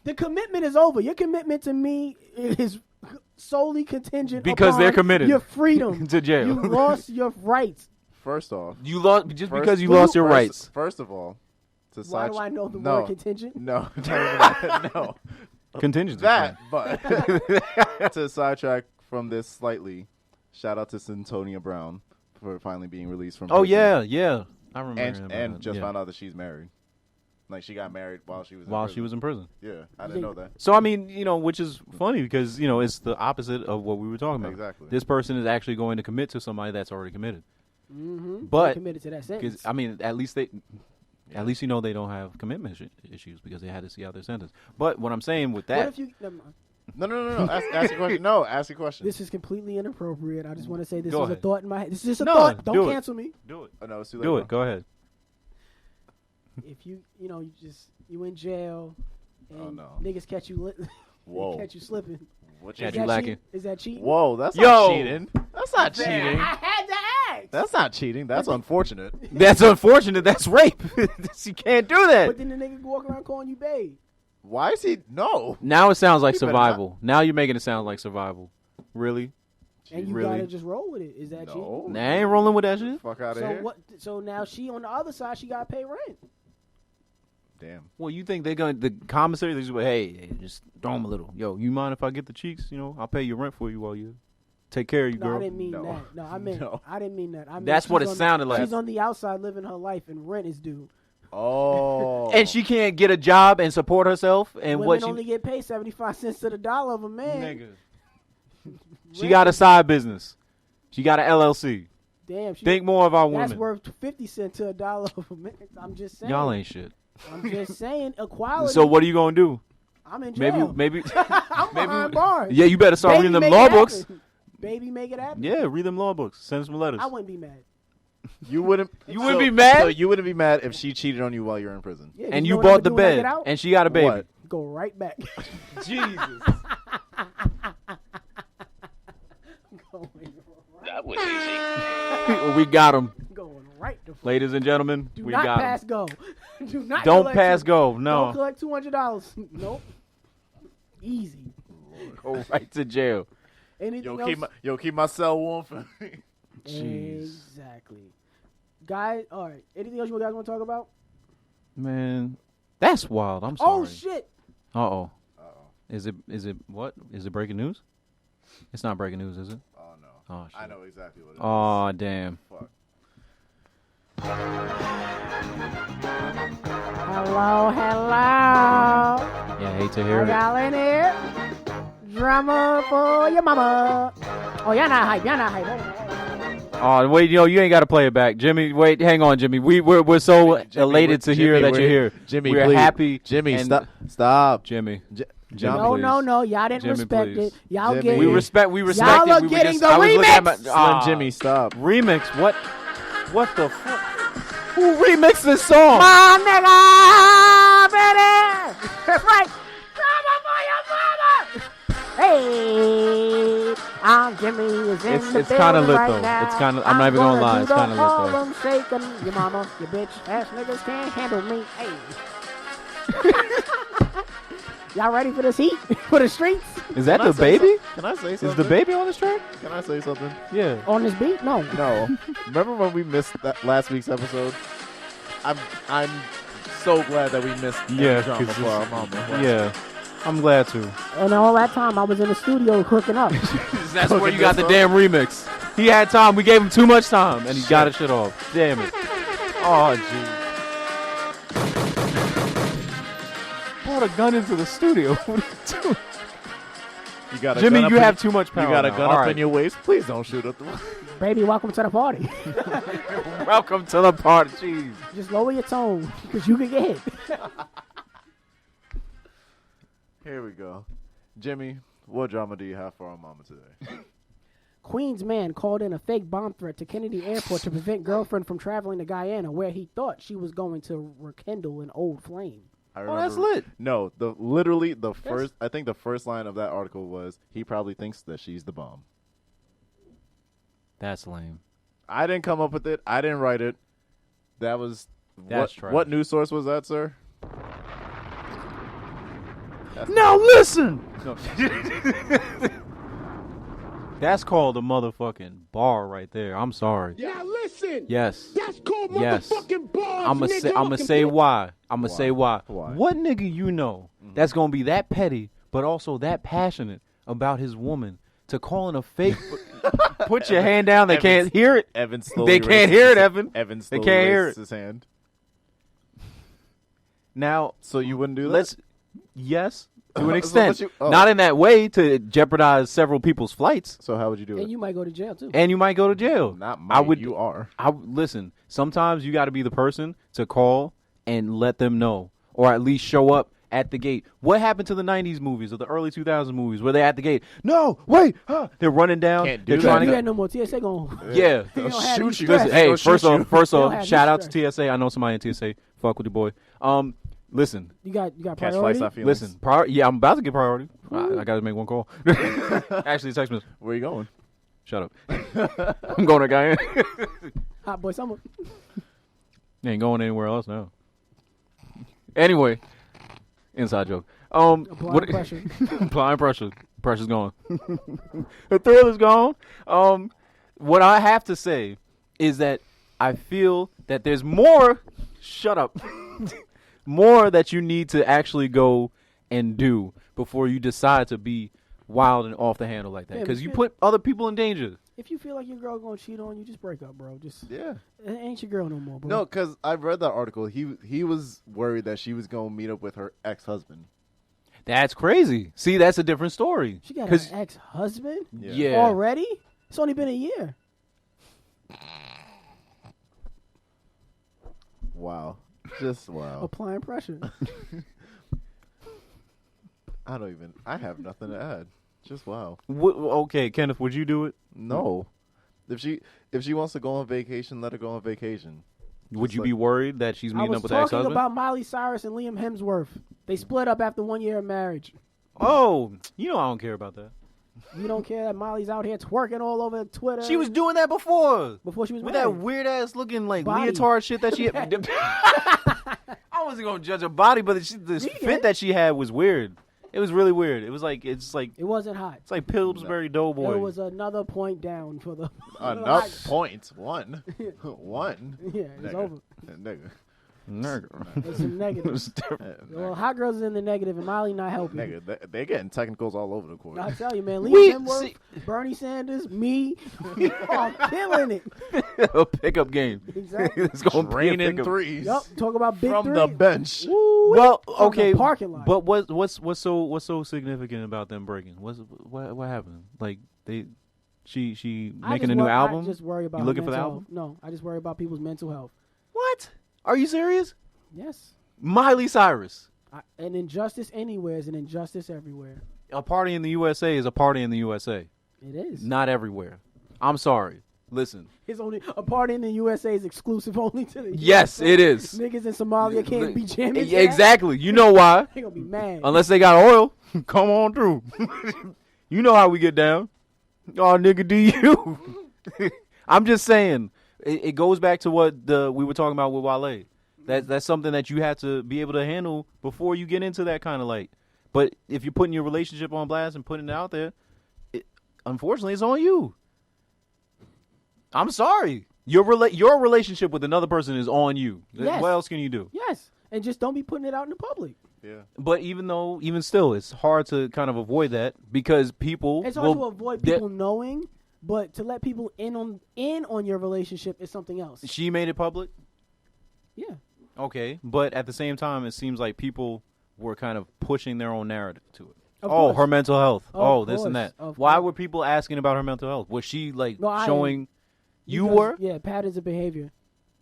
[SPEAKER 1] The commitment is over. Your commitment to me is solely contingent
[SPEAKER 2] Because
[SPEAKER 1] upon
[SPEAKER 2] they're committed
[SPEAKER 1] your freedom
[SPEAKER 2] to jail.
[SPEAKER 1] You lost your rights.
[SPEAKER 3] First off,
[SPEAKER 2] You lost just
[SPEAKER 3] First-
[SPEAKER 2] because you lost your rights.
[SPEAKER 3] First of all, to
[SPEAKER 1] Why
[SPEAKER 3] side
[SPEAKER 1] do I know the
[SPEAKER 3] no,
[SPEAKER 1] word contingent?
[SPEAKER 3] No, not even that. No,
[SPEAKER 2] Contingency.
[SPEAKER 3] that. But to sidetrack from this slightly, shout out to Santonia Brown for finally being released from.
[SPEAKER 2] Oh
[SPEAKER 3] prison.
[SPEAKER 2] yeah. I remember.
[SPEAKER 3] and just found out that she's married. Like she got married while she was
[SPEAKER 2] in prison.
[SPEAKER 3] Yeah, I didn't know that.
[SPEAKER 2] So I mean, which is funny because it's the opposite of what we were talking about.
[SPEAKER 3] Exactly.
[SPEAKER 2] This person is actually going to commit to somebody that's already committed.
[SPEAKER 1] Mm-hmm.
[SPEAKER 2] But
[SPEAKER 1] committed to that sentence.
[SPEAKER 2] because I mean, at least they don't have commitment issues because they had to see out their sentence. But what I'm saying with
[SPEAKER 1] What
[SPEAKER 2] that,
[SPEAKER 1] if you? Never mind.
[SPEAKER 3] No. Ask a question. No, ask a question.
[SPEAKER 1] This is completely inappropriate. I just want to say this
[SPEAKER 2] Go
[SPEAKER 1] was
[SPEAKER 2] ahead.
[SPEAKER 1] a thought in my head. This is just a
[SPEAKER 2] No,
[SPEAKER 1] thought.
[SPEAKER 2] do
[SPEAKER 1] Don't
[SPEAKER 2] it.
[SPEAKER 1] cancel me.
[SPEAKER 2] do it.
[SPEAKER 3] Oh, no, it's too late.
[SPEAKER 2] Do
[SPEAKER 3] bro.
[SPEAKER 2] it. Go ahead.
[SPEAKER 1] If you in jail, and
[SPEAKER 3] Oh, no.
[SPEAKER 1] niggas catch you
[SPEAKER 3] Whoa.
[SPEAKER 1] catch you slipping.
[SPEAKER 3] What
[SPEAKER 2] Catch
[SPEAKER 1] Is
[SPEAKER 2] you
[SPEAKER 1] that
[SPEAKER 2] lacking.
[SPEAKER 1] cheating? Is that cheating?
[SPEAKER 3] Whoa, that's
[SPEAKER 2] Yo.
[SPEAKER 3] not cheating. That's not cheating.
[SPEAKER 1] I had to ask.
[SPEAKER 3] That's not cheating. That's unfortunate.
[SPEAKER 2] That's unfortunate. That's rape. You can't do that.
[SPEAKER 1] But then the nigga walk around calling you babe.
[SPEAKER 3] Why is he? No.
[SPEAKER 2] Now it sounds like
[SPEAKER 3] You better not.
[SPEAKER 2] survival. Now you're making it sound like survival. Really?
[SPEAKER 1] And you
[SPEAKER 2] Really?
[SPEAKER 1] gotta just roll with it. Is that
[SPEAKER 3] No.
[SPEAKER 2] Nah, I ain't rolling with that shit.
[SPEAKER 3] Fuck out of
[SPEAKER 1] cheating?
[SPEAKER 3] here.
[SPEAKER 1] So what? So now she on the other side, she gotta pay rent.
[SPEAKER 3] Damn.
[SPEAKER 2] Well, you think they're the commissary? They just like, hey, just throw them a little. Yo, you mind if I get the cheeks? I'll pay your rent for you while you take care of you,
[SPEAKER 1] No,
[SPEAKER 2] girl.
[SPEAKER 1] I didn't mean
[SPEAKER 3] No.
[SPEAKER 1] that. No, I meant
[SPEAKER 3] No.
[SPEAKER 1] I didn't mean that. I meant
[SPEAKER 2] That's what
[SPEAKER 1] she's
[SPEAKER 2] it
[SPEAKER 1] on
[SPEAKER 2] sounded like.
[SPEAKER 1] She's on the outside living her life, and rent is due.
[SPEAKER 3] Oh.
[SPEAKER 2] And she can't get a job and support herself. And
[SPEAKER 1] Women
[SPEAKER 2] what she
[SPEAKER 1] only get paid 75 cents to the dollar of a man.
[SPEAKER 2] Nigga. She got a side business. She got an LLC.
[SPEAKER 1] Damn,
[SPEAKER 2] Think more of our
[SPEAKER 1] that's
[SPEAKER 2] women.
[SPEAKER 1] worth 50 cents to a dollar of a man. I'm just saying.
[SPEAKER 2] Y'all ain't shit.
[SPEAKER 1] I'm just saying equality.
[SPEAKER 2] So what are you gonna do?
[SPEAKER 1] I'm in jail.
[SPEAKER 2] Maybe.
[SPEAKER 1] I'm behind bars.
[SPEAKER 2] Yeah, you better start
[SPEAKER 1] Baby,
[SPEAKER 2] reading them
[SPEAKER 1] make
[SPEAKER 2] law
[SPEAKER 1] it
[SPEAKER 2] books.
[SPEAKER 1] happen. Baby, make it happen.
[SPEAKER 2] Yeah, read them law books. Send some letters.
[SPEAKER 1] I wouldn't be mad.
[SPEAKER 3] You wouldn't.
[SPEAKER 2] You wouldn't be mad?
[SPEAKER 3] So you wouldn't be mad if she cheated on you while you're in prison.
[SPEAKER 1] Yeah,
[SPEAKER 2] And
[SPEAKER 1] you
[SPEAKER 2] you
[SPEAKER 1] know what I
[SPEAKER 2] bought
[SPEAKER 1] would
[SPEAKER 2] the
[SPEAKER 1] do when I
[SPEAKER 2] bed,
[SPEAKER 1] get out?
[SPEAKER 2] and she got a baby.
[SPEAKER 3] What?
[SPEAKER 1] Go right back.
[SPEAKER 2] Jesus.
[SPEAKER 5] That was easy.
[SPEAKER 2] We got him,
[SPEAKER 1] Going right to
[SPEAKER 2] ladies and gentlemen.
[SPEAKER 1] Do
[SPEAKER 2] we
[SPEAKER 1] not
[SPEAKER 2] got
[SPEAKER 1] pass
[SPEAKER 2] him.
[SPEAKER 1] go. Do not
[SPEAKER 2] Don't
[SPEAKER 1] collect
[SPEAKER 2] pass
[SPEAKER 1] two-
[SPEAKER 2] go.
[SPEAKER 1] Don't
[SPEAKER 2] No,
[SPEAKER 1] collect $200. Nope. Easy.
[SPEAKER 2] go right to jail.
[SPEAKER 1] Anything else?
[SPEAKER 3] Keep my cell warm for me.
[SPEAKER 2] Jeez.
[SPEAKER 1] Exactly. Guys, all right. Anything else you guys want to talk about?
[SPEAKER 2] Man, that's wild. I'm sorry.
[SPEAKER 1] Oh shit!
[SPEAKER 2] Uh-oh. Is it what? Is it breaking news? It's not breaking news, is it?
[SPEAKER 3] Oh no.
[SPEAKER 2] Oh shit.
[SPEAKER 3] I know exactly what it is.
[SPEAKER 2] Oh damn.
[SPEAKER 3] Fuck.
[SPEAKER 1] Hello.
[SPEAKER 2] Yeah, I hate to hear
[SPEAKER 1] Are
[SPEAKER 2] it.
[SPEAKER 1] y'all in here? Drummer for your mama. Oh, y'all not hype.
[SPEAKER 2] Oh wait, you ain't got to play it back, Jimmy. Wait, hang on, Jimmy. We're so elated to hear that you're here.
[SPEAKER 3] Jimmy,
[SPEAKER 2] we're
[SPEAKER 3] please.
[SPEAKER 2] happy.
[SPEAKER 3] Jimmy,
[SPEAKER 2] and-
[SPEAKER 3] stop.
[SPEAKER 2] Jimmy.
[SPEAKER 3] Jimmy,
[SPEAKER 1] No,
[SPEAKER 2] please.
[SPEAKER 1] no. Y'all didn't
[SPEAKER 2] Jimmy,
[SPEAKER 1] respect
[SPEAKER 2] please.
[SPEAKER 1] it. Y'all
[SPEAKER 3] Jimmy.
[SPEAKER 1] get
[SPEAKER 2] We
[SPEAKER 1] it.
[SPEAKER 2] respect
[SPEAKER 1] Y'all
[SPEAKER 2] it.
[SPEAKER 1] are
[SPEAKER 2] We were
[SPEAKER 1] getting
[SPEAKER 2] just,
[SPEAKER 1] the
[SPEAKER 2] I was looking at
[SPEAKER 1] remix.
[SPEAKER 3] Slim Jimmy, stop.
[SPEAKER 2] Remix? What the fuck? Who remixed this song?
[SPEAKER 1] My nigga, baby. That's right. Drummer for your mama. Hey, I'm Jimmy. Is in
[SPEAKER 2] It's-
[SPEAKER 1] the
[SPEAKER 2] it's kinda
[SPEAKER 1] building
[SPEAKER 2] lit,
[SPEAKER 1] right
[SPEAKER 2] though.
[SPEAKER 1] now.
[SPEAKER 2] It's kinda- I'm not even gonna lie, it's kinda lit, though.
[SPEAKER 1] I'm shaking your mama, your bitch ass niggas can't handle me. Hey. Y'all ready for this heat? For the streets?
[SPEAKER 2] Is that
[SPEAKER 3] Can I
[SPEAKER 2] the
[SPEAKER 3] say
[SPEAKER 2] baby?
[SPEAKER 3] Can I say something?
[SPEAKER 2] Is the baby on this track?
[SPEAKER 3] Can I say something?
[SPEAKER 2] Yeah.
[SPEAKER 1] On this beat? No.
[SPEAKER 3] No. Remember when we missed that last week's episode? I'm so glad that we missed
[SPEAKER 2] Yeah,
[SPEAKER 3] drama
[SPEAKER 2] 'cause
[SPEAKER 3] for our mama.
[SPEAKER 2] Yeah. I'm glad to.
[SPEAKER 1] And all that time I was in the studio hooking up.
[SPEAKER 2] That's where you got the damn remix. He had time. We gave him too much time, and he got his shit off. Damn it. Oh, jeez. Brought a gun into the studio. What are you doing?
[SPEAKER 3] You got a
[SPEAKER 2] Jimmy,
[SPEAKER 3] gun
[SPEAKER 2] you
[SPEAKER 3] up
[SPEAKER 2] have too much power.
[SPEAKER 3] You got a
[SPEAKER 2] now.
[SPEAKER 3] gun
[SPEAKER 2] All
[SPEAKER 3] up
[SPEAKER 2] right.
[SPEAKER 3] in your waist. Please don't shoot up the.
[SPEAKER 1] Baby, welcome to the party.
[SPEAKER 2] Welcome to the party. Jeez.
[SPEAKER 1] Just lower your tone because you can get hit.
[SPEAKER 3] Here we go. Jimmy, what drama do you have for our mama today?
[SPEAKER 1] Queens man called in a fake bomb threat to Kennedy Airport to prevent girlfriend from traveling to Guyana, where he thought she was going to rekindle an old flame.
[SPEAKER 3] I
[SPEAKER 2] Oh, that's lit.
[SPEAKER 3] No, I think the first line of that article was, he probably thinks that she's the bomb.
[SPEAKER 2] That's lame.
[SPEAKER 3] I didn't come up with it. I didn't write it.
[SPEAKER 2] That's trash.
[SPEAKER 3] What news source was that, sir?
[SPEAKER 2] Now listen. No. That's called a motherfucking bar right there. I'm sorry.
[SPEAKER 4] Now listen.
[SPEAKER 2] Yes.
[SPEAKER 4] That's called
[SPEAKER 2] Yes.
[SPEAKER 4] motherfucking bars,
[SPEAKER 2] I'm gonna
[SPEAKER 4] nigga.
[SPEAKER 2] say why. I'm gonna say why.
[SPEAKER 3] Why?
[SPEAKER 2] What nigga you know that's gonna be that petty, but also that passionate about his woman to call in a fake? Put your hand down. They can't hear it.
[SPEAKER 3] Evan slowly
[SPEAKER 2] They can't
[SPEAKER 3] raises
[SPEAKER 2] hear it,
[SPEAKER 3] his-
[SPEAKER 2] Evan.
[SPEAKER 3] Evan
[SPEAKER 2] They
[SPEAKER 3] slowly
[SPEAKER 2] can't hear
[SPEAKER 3] raises
[SPEAKER 2] it.
[SPEAKER 3] his hand.
[SPEAKER 2] Now,
[SPEAKER 3] So you wouldn't do that?
[SPEAKER 2] Yes, to an
[SPEAKER 3] So
[SPEAKER 2] extent.
[SPEAKER 3] what you- oh.
[SPEAKER 2] Not in that way to jeopardize several people's flights,
[SPEAKER 3] So how would you do
[SPEAKER 1] And
[SPEAKER 3] it?
[SPEAKER 1] you might go to jail, too.
[SPEAKER 2] and you might go to jail.
[SPEAKER 3] Not
[SPEAKER 2] I
[SPEAKER 3] mine.
[SPEAKER 2] would.
[SPEAKER 3] You are.
[SPEAKER 2] Listen. Sometimes you got to be the person to call and let them know, or at least show up at the gate. What happened to the '90s movies or the early 2000s movies where they're at the gate? No, wait, they're running down.
[SPEAKER 3] Can't do
[SPEAKER 2] They're
[SPEAKER 3] that.
[SPEAKER 2] trying
[SPEAKER 1] You
[SPEAKER 2] to.
[SPEAKER 1] got no more TSA going.
[SPEAKER 2] Yeah.
[SPEAKER 1] You don't have
[SPEAKER 3] shoot
[SPEAKER 1] any
[SPEAKER 3] you.
[SPEAKER 1] stress.
[SPEAKER 2] Listen, hey,
[SPEAKER 3] They'll
[SPEAKER 2] first
[SPEAKER 3] shoot you.
[SPEAKER 2] off,
[SPEAKER 1] They don't have
[SPEAKER 2] shout
[SPEAKER 1] any
[SPEAKER 2] out to
[SPEAKER 1] stress.
[SPEAKER 2] TSA. I know somebody in TSA. Fuck with your boy. Listen,
[SPEAKER 1] You got
[SPEAKER 3] Catch
[SPEAKER 1] priority?
[SPEAKER 3] flights off feelings.
[SPEAKER 2] listen. Yeah, I'm about to get priority. I got to make one call. Actually, text me.
[SPEAKER 3] Where you going?
[SPEAKER 2] Shut up. I'm going to Guyana.
[SPEAKER 1] Hot boy summer.
[SPEAKER 2] Ain't going anywhere else now. Anyway, inside joke.
[SPEAKER 1] Applying pressure.
[SPEAKER 2] Applying pressure. Pressure's gone. The thrill is gone. What I have to say is that I feel that there's more. Shut up. More that you need to actually go and do before you decide to be wild and off the handle like that.
[SPEAKER 1] Yeah,
[SPEAKER 2] Because
[SPEAKER 1] but
[SPEAKER 2] you
[SPEAKER 1] shit.
[SPEAKER 2] put other people in danger.
[SPEAKER 1] If you feel like your girl gonna cheat on you, just break up, bro. Just
[SPEAKER 3] Yeah.
[SPEAKER 1] it ain't your girl no more, bro.
[SPEAKER 3] No, because I read that article. He was worried that she was going to meet up with her ex-husband.
[SPEAKER 2] That's crazy. See, that's a different story.
[SPEAKER 1] She got an
[SPEAKER 2] 'Cause-
[SPEAKER 1] ex-husband
[SPEAKER 2] Yeah.
[SPEAKER 1] already. It's only been a year.
[SPEAKER 3] Wow. Just wow.
[SPEAKER 1] Applying pressure.
[SPEAKER 3] I have nothing to add. Just wow.
[SPEAKER 2] Okay, Kenneth, would you do it?
[SPEAKER 3] No. If she wants to go on vacation, let her go on vacation.
[SPEAKER 2] Would
[SPEAKER 3] Just
[SPEAKER 2] you
[SPEAKER 3] like-
[SPEAKER 2] be worried that she's
[SPEAKER 1] I
[SPEAKER 2] meeting
[SPEAKER 1] was
[SPEAKER 2] up with the
[SPEAKER 1] talking
[SPEAKER 2] ex-husband?
[SPEAKER 1] about Miley Cyrus and Liam Hemsworth. They split up after 1 year of marriage.
[SPEAKER 2] Oh, you know I don't care about that.
[SPEAKER 1] You don't care that Miley's out here twerking all over Twitter.
[SPEAKER 2] She was doing that before.
[SPEAKER 1] before she was
[SPEAKER 2] With
[SPEAKER 1] married.
[SPEAKER 2] that weird ass looking like
[SPEAKER 1] Body.
[SPEAKER 2] leotard shit that she had. I wasn't gonna judge her body, but the
[SPEAKER 1] You
[SPEAKER 2] fit
[SPEAKER 1] did.
[SPEAKER 2] that she had was weird. It was really weird. It was like it's like
[SPEAKER 1] hot.
[SPEAKER 2] Pillsbury Doughboy.
[SPEAKER 1] It was another point down for the
[SPEAKER 3] Enough points. One. One.
[SPEAKER 1] Yeah, it's over.
[SPEAKER 3] Nigga.
[SPEAKER 1] It's a negative. Well, hot girls is in the negative, and Miley not helping.
[SPEAKER 3] Nigga, they getting technicals all over the court.
[SPEAKER 1] I tell you, man,
[SPEAKER 2] We-
[SPEAKER 1] Liam Hemsworth,
[SPEAKER 2] see-
[SPEAKER 1] Bernie Sanders, me, we are killing it.
[SPEAKER 2] A pickup game.
[SPEAKER 1] Exactly.
[SPEAKER 2] It's gonna be a
[SPEAKER 3] Raining
[SPEAKER 2] pickup.
[SPEAKER 3] threes
[SPEAKER 1] Yup, talk about big
[SPEAKER 3] from
[SPEAKER 1] three.
[SPEAKER 3] the bench.
[SPEAKER 1] Woo-wee.
[SPEAKER 2] Well,
[SPEAKER 1] From the
[SPEAKER 2] okay,
[SPEAKER 1] parking lot.
[SPEAKER 2] but what's so significant about them breaking? What happened? Like she
[SPEAKER 1] I
[SPEAKER 2] making
[SPEAKER 1] just
[SPEAKER 2] a new
[SPEAKER 1] wor-
[SPEAKER 2] album?
[SPEAKER 1] I just worry about
[SPEAKER 2] You
[SPEAKER 1] her
[SPEAKER 2] looking for the
[SPEAKER 1] mental
[SPEAKER 2] album?
[SPEAKER 1] health. No, I just worry about people's mental health.
[SPEAKER 2] What? Are you serious?
[SPEAKER 1] Yes.
[SPEAKER 2] Miley Cyrus.
[SPEAKER 1] An injustice anywhere is an injustice everywhere.
[SPEAKER 2] A party in the USA is a party in the USA.
[SPEAKER 1] It is.
[SPEAKER 2] Not everywhere. I'm sorry. Listen.
[SPEAKER 1] It's only a party in the USA is exclusive only to the
[SPEAKER 2] Yes,
[SPEAKER 1] USA.
[SPEAKER 2] it is.
[SPEAKER 1] Niggas in Somalia can't be jamming.
[SPEAKER 2] Yeah, exactly. You know why?
[SPEAKER 1] They gonna be mad.
[SPEAKER 2] Unless they got oil. Come on through. You know how we get down. Oh, nigga, do you? I'm just saying. It goes back to what we were talking about with Wale. That's something that you have to be able to handle before you get into that kind of light. But if you're putting your relationship on blast and putting it out there, unfortunately, it's on you. I'm sorry. Your relationship with another person is on you.
[SPEAKER 1] Yes.
[SPEAKER 2] What else can you do?
[SPEAKER 1] Yes, and just don't be putting it out in the public.
[SPEAKER 3] Yeah.
[SPEAKER 2] But even still, it's hard to kind of avoid that because people
[SPEAKER 1] It's hard to avoid people knowing, But to let people in on your relationship is something else.
[SPEAKER 2] She made it public?
[SPEAKER 1] Yeah.
[SPEAKER 2] Okay, but at the same time, it seems like people were kind of pushing their own narrative to it.
[SPEAKER 1] Of
[SPEAKER 2] Oh,
[SPEAKER 1] course.
[SPEAKER 2] her mental health.
[SPEAKER 1] Of
[SPEAKER 2] This and
[SPEAKER 1] course,
[SPEAKER 2] that.
[SPEAKER 1] of
[SPEAKER 2] Why
[SPEAKER 1] course.
[SPEAKER 2] were people asking about her mental health? Was she like
[SPEAKER 1] No, I
[SPEAKER 2] showing? You
[SPEAKER 1] Because,
[SPEAKER 2] were?
[SPEAKER 1] Yeah, patterns of behavior.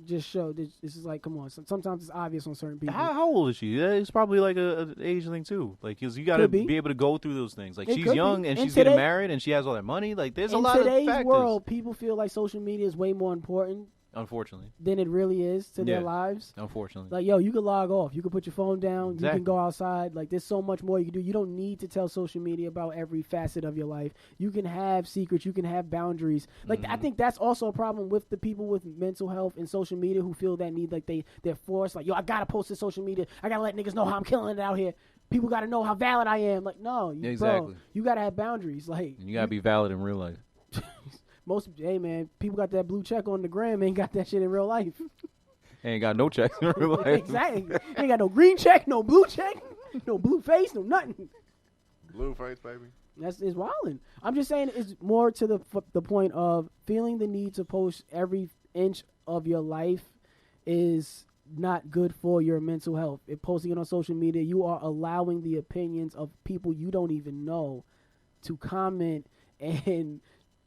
[SPEAKER 1] Just show. This is like, come on. Sometimes it's obvious on certain people.
[SPEAKER 2] How old is she? Yeah, it's probably like an age thing too. Like, 'cause you got to
[SPEAKER 1] Could be.
[SPEAKER 2] be able to go through those things. Like,
[SPEAKER 1] It
[SPEAKER 2] she's
[SPEAKER 1] could be.
[SPEAKER 2] young and
[SPEAKER 1] In
[SPEAKER 2] she's getting
[SPEAKER 1] today-
[SPEAKER 2] married and she has all that money. Like, there's a
[SPEAKER 1] In
[SPEAKER 2] lot of
[SPEAKER 1] today's
[SPEAKER 2] factors.
[SPEAKER 1] world, people feel like social media is way more important
[SPEAKER 2] Unfortunately.
[SPEAKER 1] than it really is to their
[SPEAKER 2] Yeah.
[SPEAKER 1] lives.
[SPEAKER 2] Unfortunately.
[SPEAKER 1] Like, yo, you can log off. You can put your phone down.
[SPEAKER 2] Exactly.
[SPEAKER 1] You can go outside. Like, there's so much more you can do. You don't need to tell social media about every facet of your life. You can have secrets. You can have boundaries. Like, I think that's also a problem with the people with mental health and social media who feel that need, like, they're forced. Like, yo, I got to post to social media. I got to let niggas know how I'm killing it out here. People got to know how valid I am. Like, no.
[SPEAKER 2] Exactly.
[SPEAKER 1] Bro, you got to have boundaries. Like,
[SPEAKER 2] And you got to be valid in real life.
[SPEAKER 1] hey, man, people got that blue check on the gram. Ain't got that shit in real life.
[SPEAKER 2] Ain't got no checks in real life.
[SPEAKER 1] Exactly. Ain't got no green check, no blue check, no blue face, no nothing.
[SPEAKER 3] Blue face, baby.
[SPEAKER 1] That's it's wilding. I'm just saying it's more to the point of feeling the need to post every inch of your life is not good for your mental health. If posting it on social media, you are allowing the opinions of people you don't even know to comment and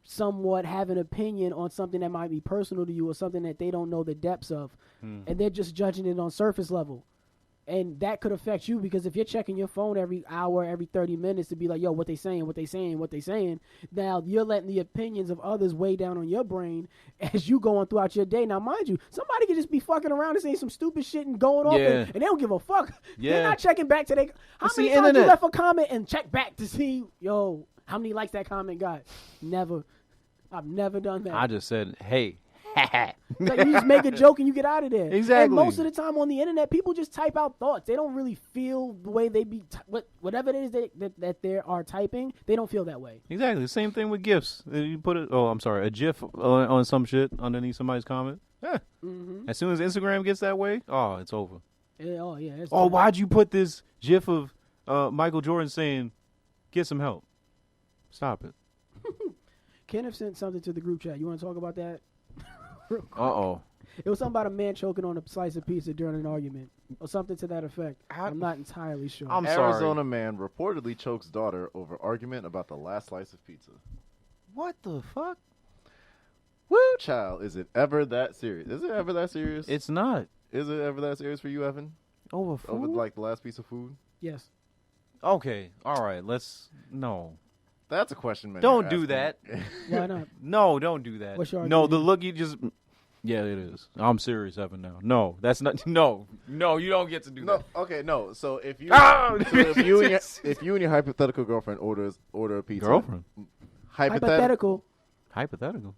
[SPEAKER 1] somewhat have an opinion on something that might be personal to you or something that they don't know the depths of. And they're just judging it on surface level. And that could affect you because if you're checking your phone every hour, every 30 minutes to be like, yo, what they saying, now you're letting the opinions of others weigh down on your brain as you going throughout your day. Now, mind you, somebody could just be fucking around and saying some stupid shit and going off
[SPEAKER 2] Yeah.
[SPEAKER 1] and they don't give a fuck.
[SPEAKER 2] Yeah.
[SPEAKER 1] They're not checking back to their... How
[SPEAKER 2] It's
[SPEAKER 1] many
[SPEAKER 2] the
[SPEAKER 1] times you
[SPEAKER 2] internet.
[SPEAKER 1] left a comment and check back to see, yo, how many likes that comment got? Never. I've never done that.
[SPEAKER 2] I just said, hey.
[SPEAKER 1] Like you just make a joke and you get out of there.
[SPEAKER 2] Exactly.
[SPEAKER 1] And most of the time on the internet, people just type out thoughts. They don't really feel the way they be. Whatever it is that they are typing, they don't feel that way.
[SPEAKER 2] Exactly. Same thing with GIFs. You put a GIF on some shit underneath somebody's comment. As soon as Instagram gets that way, it's over.
[SPEAKER 1] Yeah, it's
[SPEAKER 2] Why'd you put this GIF of Michael Jordan saying, get some help? Stop it.
[SPEAKER 1] Kenneth sent something to the group chat. You want to talk about that?
[SPEAKER 2] Uh-oh.
[SPEAKER 1] It was something about a man choking on a slice of pizza during an argument or something to that effect. I'm not entirely sure.
[SPEAKER 2] I'm sorry.
[SPEAKER 3] Arizona man reportedly chokes daughter over argument about the last slice of pizza.
[SPEAKER 2] What the fuck?
[SPEAKER 3] Woo, child. Is it ever that serious? Is it ever that serious?
[SPEAKER 2] It's not.
[SPEAKER 3] Is it ever that serious for you, Evan?
[SPEAKER 2] Over food?
[SPEAKER 3] Over like the last piece of food?
[SPEAKER 1] Yes.
[SPEAKER 2] Okay. All right. No.
[SPEAKER 3] That's a question, man.
[SPEAKER 2] Don't do that.
[SPEAKER 1] Why not?
[SPEAKER 2] No, don't do that.
[SPEAKER 1] What's your
[SPEAKER 2] No,
[SPEAKER 1] argument?
[SPEAKER 2] the look you just... Yeah, it is. I'm serious, Evan, now. No, that's not... No, you don't get to do
[SPEAKER 3] No,
[SPEAKER 2] that.
[SPEAKER 3] okay, no. So if you,
[SPEAKER 2] Ah!
[SPEAKER 3] so if you and your hypothetical girlfriend order a pizza,
[SPEAKER 2] Girlfriend?
[SPEAKER 1] Hypothetical.
[SPEAKER 2] Hypothetical.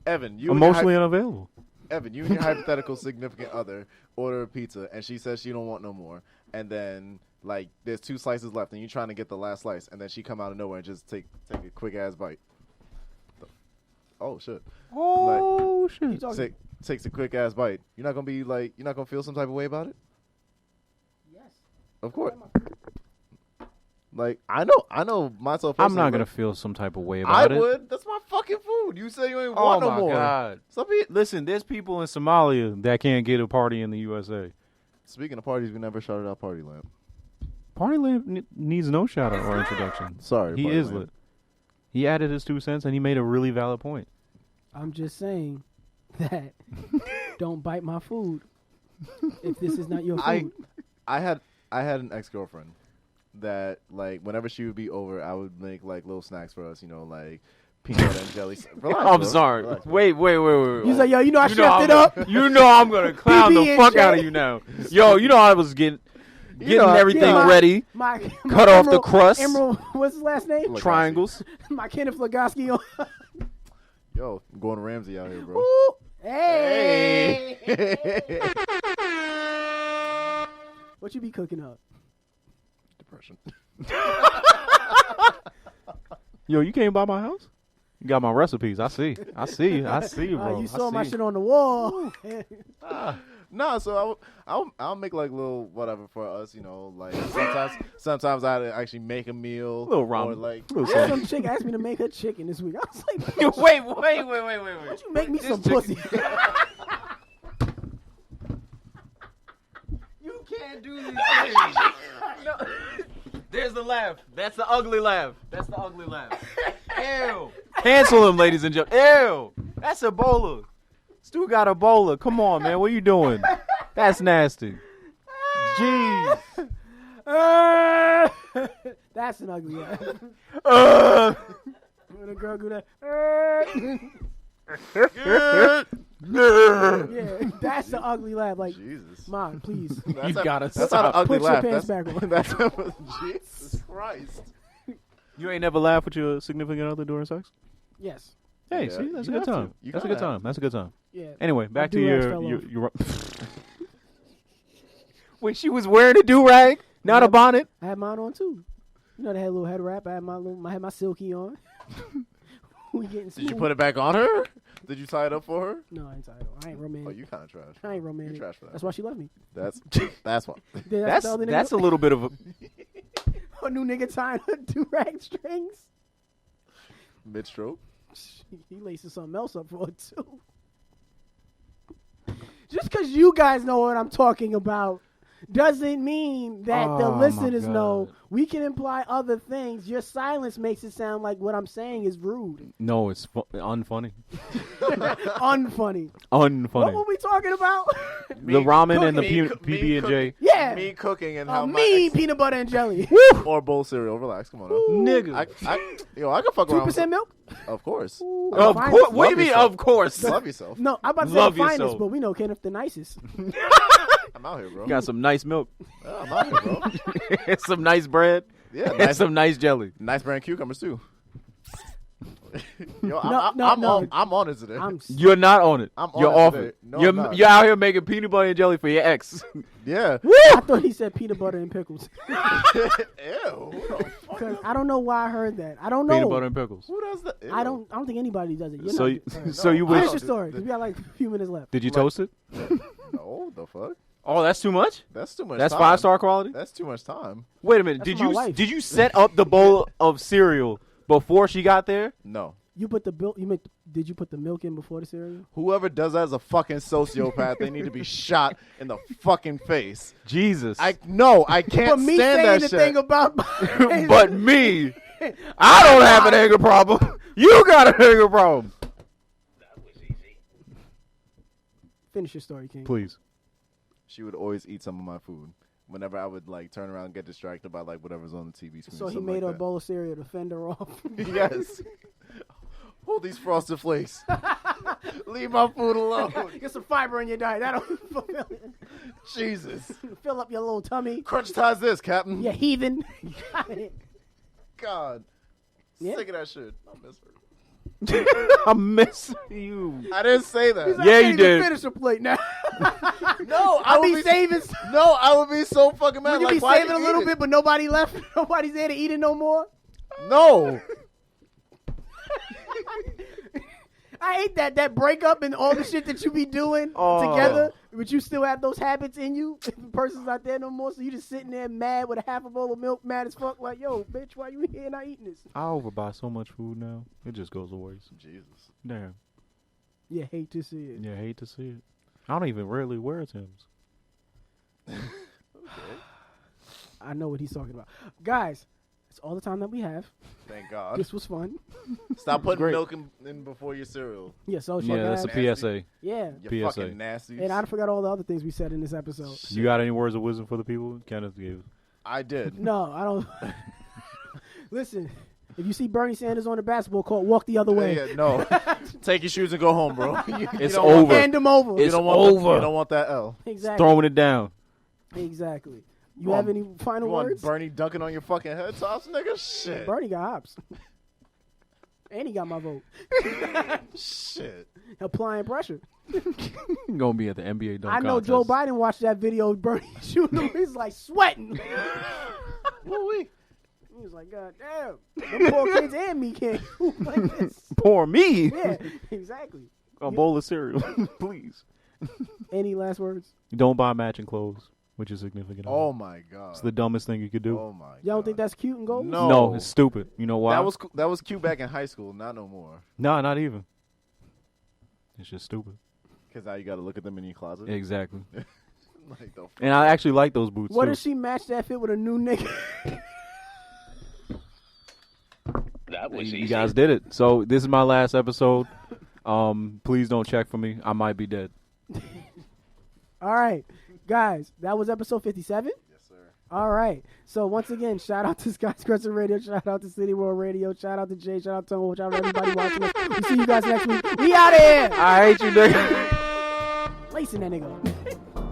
[SPEAKER 3] Evan, you
[SPEAKER 2] Emotionally unavailable.
[SPEAKER 3] Evan, you and your hypothetical significant other order a pizza, and she says she don't want no more, and then like there's 2 slices left, and you're trying to get the last slice, and then she come out of nowhere and just take a quick ass bite. Oh shit!
[SPEAKER 2] Oh, shit.
[SPEAKER 3] Takes a quick ass bite. You're not gonna feel some type of way about it?
[SPEAKER 1] Yes.
[SPEAKER 3] Of course. Like I know myself.
[SPEAKER 2] I'm
[SPEAKER 3] personally,
[SPEAKER 2] not going
[SPEAKER 3] like,
[SPEAKER 2] to feel some type of way
[SPEAKER 3] I
[SPEAKER 2] about it.
[SPEAKER 3] would. That's my fucking food. You say you ain't
[SPEAKER 2] Oh,
[SPEAKER 3] want no
[SPEAKER 2] my
[SPEAKER 3] more.
[SPEAKER 2] God. Listen, there's people in Somalia that can't get a party in the USA.
[SPEAKER 3] Speaking of parties, we never shouted out Party Lamp.
[SPEAKER 2] Party Lamp needs no shout-out or introduction.
[SPEAKER 3] Sorry,
[SPEAKER 2] He
[SPEAKER 3] Party
[SPEAKER 2] is
[SPEAKER 3] Lamp.
[SPEAKER 2] lit. He added his 2 cents, and he made a really valid point.
[SPEAKER 1] I'm just saying that don't bite my food if this is not your food.
[SPEAKER 3] I had an ex-girlfriend that like whenever she would be over, I would make like little snacks for us, like peanut and jelly. Relax,
[SPEAKER 2] I'm
[SPEAKER 3] bro.
[SPEAKER 2] sorry.
[SPEAKER 3] Relax, bro.
[SPEAKER 2] Wait.
[SPEAKER 1] He's like, yo, I
[SPEAKER 2] You know
[SPEAKER 1] chefed it
[SPEAKER 2] I'm-
[SPEAKER 1] up.
[SPEAKER 2] You know I'm going to clown the
[SPEAKER 1] PB&J.
[SPEAKER 2] fuck out of you now. Yo, you know I was getting everything
[SPEAKER 1] yeah,
[SPEAKER 2] ready.
[SPEAKER 1] My
[SPEAKER 2] Cut off the
[SPEAKER 1] Emerald-
[SPEAKER 2] crust.
[SPEAKER 1] Emerald, what's his last name?
[SPEAKER 3] Lagasse.
[SPEAKER 2] Triangles.
[SPEAKER 1] My Kenneth Lagasse on.
[SPEAKER 3] Yo, I'm going Ramsey out here, bro.
[SPEAKER 1] Ooh, hey. What you be cooking up?
[SPEAKER 3] Depression.
[SPEAKER 2] Yo, you came by my house? You got my recipes. I see you, bro.
[SPEAKER 1] You saw
[SPEAKER 2] I
[SPEAKER 1] my
[SPEAKER 2] see.
[SPEAKER 1] shit on the wall.
[SPEAKER 3] No, so I'll make like little whatever for us, you know. Like sometimes I actually make a meal,
[SPEAKER 2] Little ramen.
[SPEAKER 3] or like
[SPEAKER 1] Some chick asked me to make her chicken this week. I was like,
[SPEAKER 2] Wait.
[SPEAKER 1] why don't you make me some pussy?
[SPEAKER 2] You can't do these things. No. There's the laugh. That's the ugly laugh. Ew. Cancel him, ladies and gentlemen. Ew. That's Ebola. Stu got Ebola. Come on, man. What are you doing? That's nasty. Jeez.
[SPEAKER 1] That's an ugly laugh. When a girl do that. Yeah, that's the ugly laugh. Like,
[SPEAKER 3] Jesus.
[SPEAKER 1] Mom, please.
[SPEAKER 2] You gotta
[SPEAKER 3] That's not an
[SPEAKER 2] stop.
[SPEAKER 3] ugly
[SPEAKER 1] Put your
[SPEAKER 3] laugh.
[SPEAKER 1] pants
[SPEAKER 3] That's
[SPEAKER 1] back on.
[SPEAKER 3] that's Jesus Christ.
[SPEAKER 2] You ain't never laughed with your significant other during sex?
[SPEAKER 1] Yes.
[SPEAKER 2] Hey,
[SPEAKER 3] Yeah,
[SPEAKER 2] see, that's a
[SPEAKER 3] you
[SPEAKER 2] good
[SPEAKER 3] have
[SPEAKER 2] time.
[SPEAKER 3] to. You
[SPEAKER 2] That's a
[SPEAKER 3] gotta
[SPEAKER 2] good
[SPEAKER 3] have.
[SPEAKER 2] time. That's a good time.
[SPEAKER 1] Yeah.
[SPEAKER 2] Anyway, back to
[SPEAKER 1] do-rags fell
[SPEAKER 2] your Wait, she was wearing a do-rag, not a bonnet.
[SPEAKER 1] I had mine on too. You know, they had a little head wrap. I had my silky on. We getting smooth.
[SPEAKER 3] Did you put it back on her? Did you tie it up for her?
[SPEAKER 1] No, I ain't tired. I ain't romantic.
[SPEAKER 3] Oh, you kind of trash.
[SPEAKER 1] I ain't romantic.
[SPEAKER 3] You're trash for that.
[SPEAKER 1] That's why she left me.
[SPEAKER 3] That's why.
[SPEAKER 2] That's a little bit of a
[SPEAKER 1] a new nigga tying her do-rag strings.
[SPEAKER 3] Mid-stroke.
[SPEAKER 1] He laces something else up for it too. Just because you guys know what I'm talking about doesn't mean that the
[SPEAKER 2] Oh, my
[SPEAKER 1] listeners
[SPEAKER 2] God.
[SPEAKER 1] know. We can imply other things. Your silence makes it sound like what I'm saying is rude.
[SPEAKER 2] No, it's unfunny.
[SPEAKER 1] Unfunny.
[SPEAKER 2] Unfunny.
[SPEAKER 1] What were we talking about?
[SPEAKER 2] The ramen and the
[SPEAKER 3] Me
[SPEAKER 2] PB&J.
[SPEAKER 1] Yeah.
[SPEAKER 3] Me cooking and how
[SPEAKER 1] Me,
[SPEAKER 3] much
[SPEAKER 1] peanut butter and jelly.
[SPEAKER 3] or bowl cereal. Relax, come on. Now.
[SPEAKER 2] Nigga.
[SPEAKER 3] I can fuck around.
[SPEAKER 1] 2% milk?
[SPEAKER 3] Of course.
[SPEAKER 1] Ooh,
[SPEAKER 2] Of
[SPEAKER 1] finest.
[SPEAKER 2] course. What do you
[SPEAKER 3] Love
[SPEAKER 2] mean,
[SPEAKER 3] yourself.
[SPEAKER 2] of course?
[SPEAKER 3] Love yourself.
[SPEAKER 1] No, I'm about to
[SPEAKER 2] Love
[SPEAKER 1] say the finest,
[SPEAKER 2] yourself.
[SPEAKER 1] but we know Kenneth the nicest.
[SPEAKER 3] I'm out here, bro.
[SPEAKER 2] Got some nice milk.
[SPEAKER 3] Yeah, I'm out here, bro.
[SPEAKER 2] Some nice bread.
[SPEAKER 3] Yeah,
[SPEAKER 2] And
[SPEAKER 3] nice,
[SPEAKER 2] some nice jelly.
[SPEAKER 3] nice brand cucumbers too. Yo,
[SPEAKER 1] No,
[SPEAKER 3] I'm on it today.
[SPEAKER 2] You're not on it.
[SPEAKER 3] I'm on
[SPEAKER 2] You're
[SPEAKER 3] it
[SPEAKER 2] off
[SPEAKER 3] today.
[SPEAKER 2] it.
[SPEAKER 3] No,
[SPEAKER 2] you're
[SPEAKER 3] I'm not.
[SPEAKER 2] you're out here making peanut butter and jelly for your ex.
[SPEAKER 3] Yeah.
[SPEAKER 1] I thought he said peanut butter and pickles.
[SPEAKER 3] Ew. Who the fuck?
[SPEAKER 1] 'Cause I don't know why I heard that. I don't know.
[SPEAKER 2] Peanut butter and pickles.
[SPEAKER 3] Who does that? Ew.
[SPEAKER 1] I don't think anybody does it. You're
[SPEAKER 2] So,
[SPEAKER 1] not,
[SPEAKER 2] you,
[SPEAKER 1] alright.
[SPEAKER 2] so you
[SPEAKER 3] I
[SPEAKER 2] wish?
[SPEAKER 1] Finish
[SPEAKER 3] don't-
[SPEAKER 1] your story. 'Cause we got like a few minutes left.
[SPEAKER 2] Did you toast it?
[SPEAKER 3] No, the fuck?
[SPEAKER 2] Oh, that's too much.
[SPEAKER 3] That's too much.
[SPEAKER 2] That's
[SPEAKER 3] time.
[SPEAKER 2] 5-star quality.
[SPEAKER 3] That's too much time.
[SPEAKER 2] Wait a minute.
[SPEAKER 1] That's for my wife.
[SPEAKER 2] Did you set up the bowl of cereal before she got there?
[SPEAKER 3] No.
[SPEAKER 1] You put the milk. Did you put the milk in before the cereal?
[SPEAKER 3] Whoever does that is a fucking sociopath. They need to be shot in the fucking face.
[SPEAKER 2] Jesus.
[SPEAKER 3] I can't
[SPEAKER 1] But me
[SPEAKER 3] stand
[SPEAKER 1] saying
[SPEAKER 3] that
[SPEAKER 1] the
[SPEAKER 3] shit.
[SPEAKER 1] thing about
[SPEAKER 2] but me, I don't have an anger problem. You got an anger problem.
[SPEAKER 5] That was easy.
[SPEAKER 1] Finish your story, King.
[SPEAKER 2] Please.
[SPEAKER 3] She would always eat some of my food whenever I would like turn around and get distracted by like whatever's on the TV screen.
[SPEAKER 1] So he
[SPEAKER 3] something
[SPEAKER 1] made
[SPEAKER 3] like
[SPEAKER 1] her a bowl of cereal to fend her off.
[SPEAKER 3] that. Yes. Hold these frosted flakes. Leave my food alone.
[SPEAKER 1] Get some fiber in your diet. That'll
[SPEAKER 3] Jesus.
[SPEAKER 1] fill up your little tummy.
[SPEAKER 3] Crunch ties this, Captain.
[SPEAKER 1] You heathen. Got it.
[SPEAKER 3] God.
[SPEAKER 1] Yeah.
[SPEAKER 3] Sick of that shit. I miss her.
[SPEAKER 2] I'm missing you.
[SPEAKER 3] I didn't say that.
[SPEAKER 1] He's like,
[SPEAKER 2] Yeah,
[SPEAKER 1] I
[SPEAKER 2] you
[SPEAKER 1] can't even
[SPEAKER 2] did.
[SPEAKER 1] Finish a plate now.
[SPEAKER 3] No,
[SPEAKER 1] I'll be saving.
[SPEAKER 3] No, I would be so fucking mad.
[SPEAKER 1] Would you
[SPEAKER 3] like,
[SPEAKER 1] be
[SPEAKER 3] why
[SPEAKER 1] saving a
[SPEAKER 3] you
[SPEAKER 1] little
[SPEAKER 3] eat
[SPEAKER 1] bit, but nobody left? Nobody's there to eat it no more?
[SPEAKER 3] it? No.
[SPEAKER 1] I hate that breakup and all the shit that you be doing together, but you still have those habits in you. If the person's not there no more, so you just sitting there mad with a half a bowl of milk, mad as fuck, like, yo, bitch, why you here not eating this?
[SPEAKER 2] I overbuy so much food now. It just goes to waste.
[SPEAKER 3] Jesus.
[SPEAKER 2] Damn.
[SPEAKER 1] You hate to see it.
[SPEAKER 2] Yeah, I hate to see it. I don't even really wear Timbs.
[SPEAKER 1] I know what he's talking about. Guys, that's all the time that we have.
[SPEAKER 3] Thank God.
[SPEAKER 1] This was fun.
[SPEAKER 3] Stop putting
[SPEAKER 2] Great.
[SPEAKER 3] milk in before your cereal.
[SPEAKER 1] Yeah, so
[SPEAKER 2] Yeah, that's a PSA.
[SPEAKER 1] Yeah.
[SPEAKER 3] You
[SPEAKER 2] PSA.
[SPEAKER 3] fucking nasty.
[SPEAKER 1] And I forgot all the other things we said in this episode.
[SPEAKER 2] You got any words of wisdom for the people? Kenneth gave.
[SPEAKER 3] I did.
[SPEAKER 1] No, I don't. Listen, if you see Bernie Sanders on the basketball court, walk the other way.
[SPEAKER 3] Yeah, no. Take your shoes and go home, bro. You
[SPEAKER 2] It's
[SPEAKER 3] don't want
[SPEAKER 2] over.
[SPEAKER 3] that-
[SPEAKER 1] Hand him over.
[SPEAKER 3] You
[SPEAKER 2] It's
[SPEAKER 3] don't want
[SPEAKER 2] over.
[SPEAKER 3] You don't want that L.
[SPEAKER 1] Exactly.
[SPEAKER 2] Throwing it down.
[SPEAKER 1] Exactly. You
[SPEAKER 3] Come
[SPEAKER 1] have
[SPEAKER 3] on.
[SPEAKER 1] any final
[SPEAKER 3] You want
[SPEAKER 1] words?
[SPEAKER 3] Bernie dunking on your fucking head tops, nigga? Shit.
[SPEAKER 1] Bernie got hops. And he got my vote.
[SPEAKER 3] Shit.
[SPEAKER 1] Applying pressure.
[SPEAKER 2] Gonna be at the NBA dunk
[SPEAKER 1] I know
[SPEAKER 2] contest.
[SPEAKER 1] Joe Biden watched that video of Bernie shooting him. He's like sweating.
[SPEAKER 3] Woo-wee.
[SPEAKER 1] He was like, God damn. Them poor kids and me can't hoop like this.
[SPEAKER 2] Poor me.
[SPEAKER 1] Yeah, exactly.
[SPEAKER 2] A bowl of cereal, please.
[SPEAKER 1] Any last words?
[SPEAKER 2] Don't buy matching clothes, which is significant.
[SPEAKER 3] Oh my god.
[SPEAKER 2] It's the dumbest thing you could do.
[SPEAKER 3] Oh my god.
[SPEAKER 1] Y'all don't think that's cute and gold?
[SPEAKER 3] No.
[SPEAKER 2] No, it's stupid. You know why?
[SPEAKER 3] That was cute back in high school. Not no more.
[SPEAKER 2] No, not even. It's just stupid.
[SPEAKER 3] Because now you got to look at them in your closet.
[SPEAKER 2] Exactly.
[SPEAKER 3] Like the
[SPEAKER 2] And I actually like those boots
[SPEAKER 1] What
[SPEAKER 2] too.
[SPEAKER 1] if she matched that fit with a new nigga?
[SPEAKER 5] That was
[SPEAKER 2] You
[SPEAKER 5] easy.
[SPEAKER 2] guys did it. So this is my last episode. Please don't check for me. I might be dead.
[SPEAKER 1] All right, guys, that was episode 57.
[SPEAKER 3] Yes, sir.
[SPEAKER 1] All right. So once again, shout out to Scott's Crescent Radio, shout out to City World Radio, shout out to Jay, shout out to Tomo, shout out to everybody watching us. We see you guys next week. We out of here.
[SPEAKER 2] I hate you, nigga.
[SPEAKER 1] Lacing that nigga.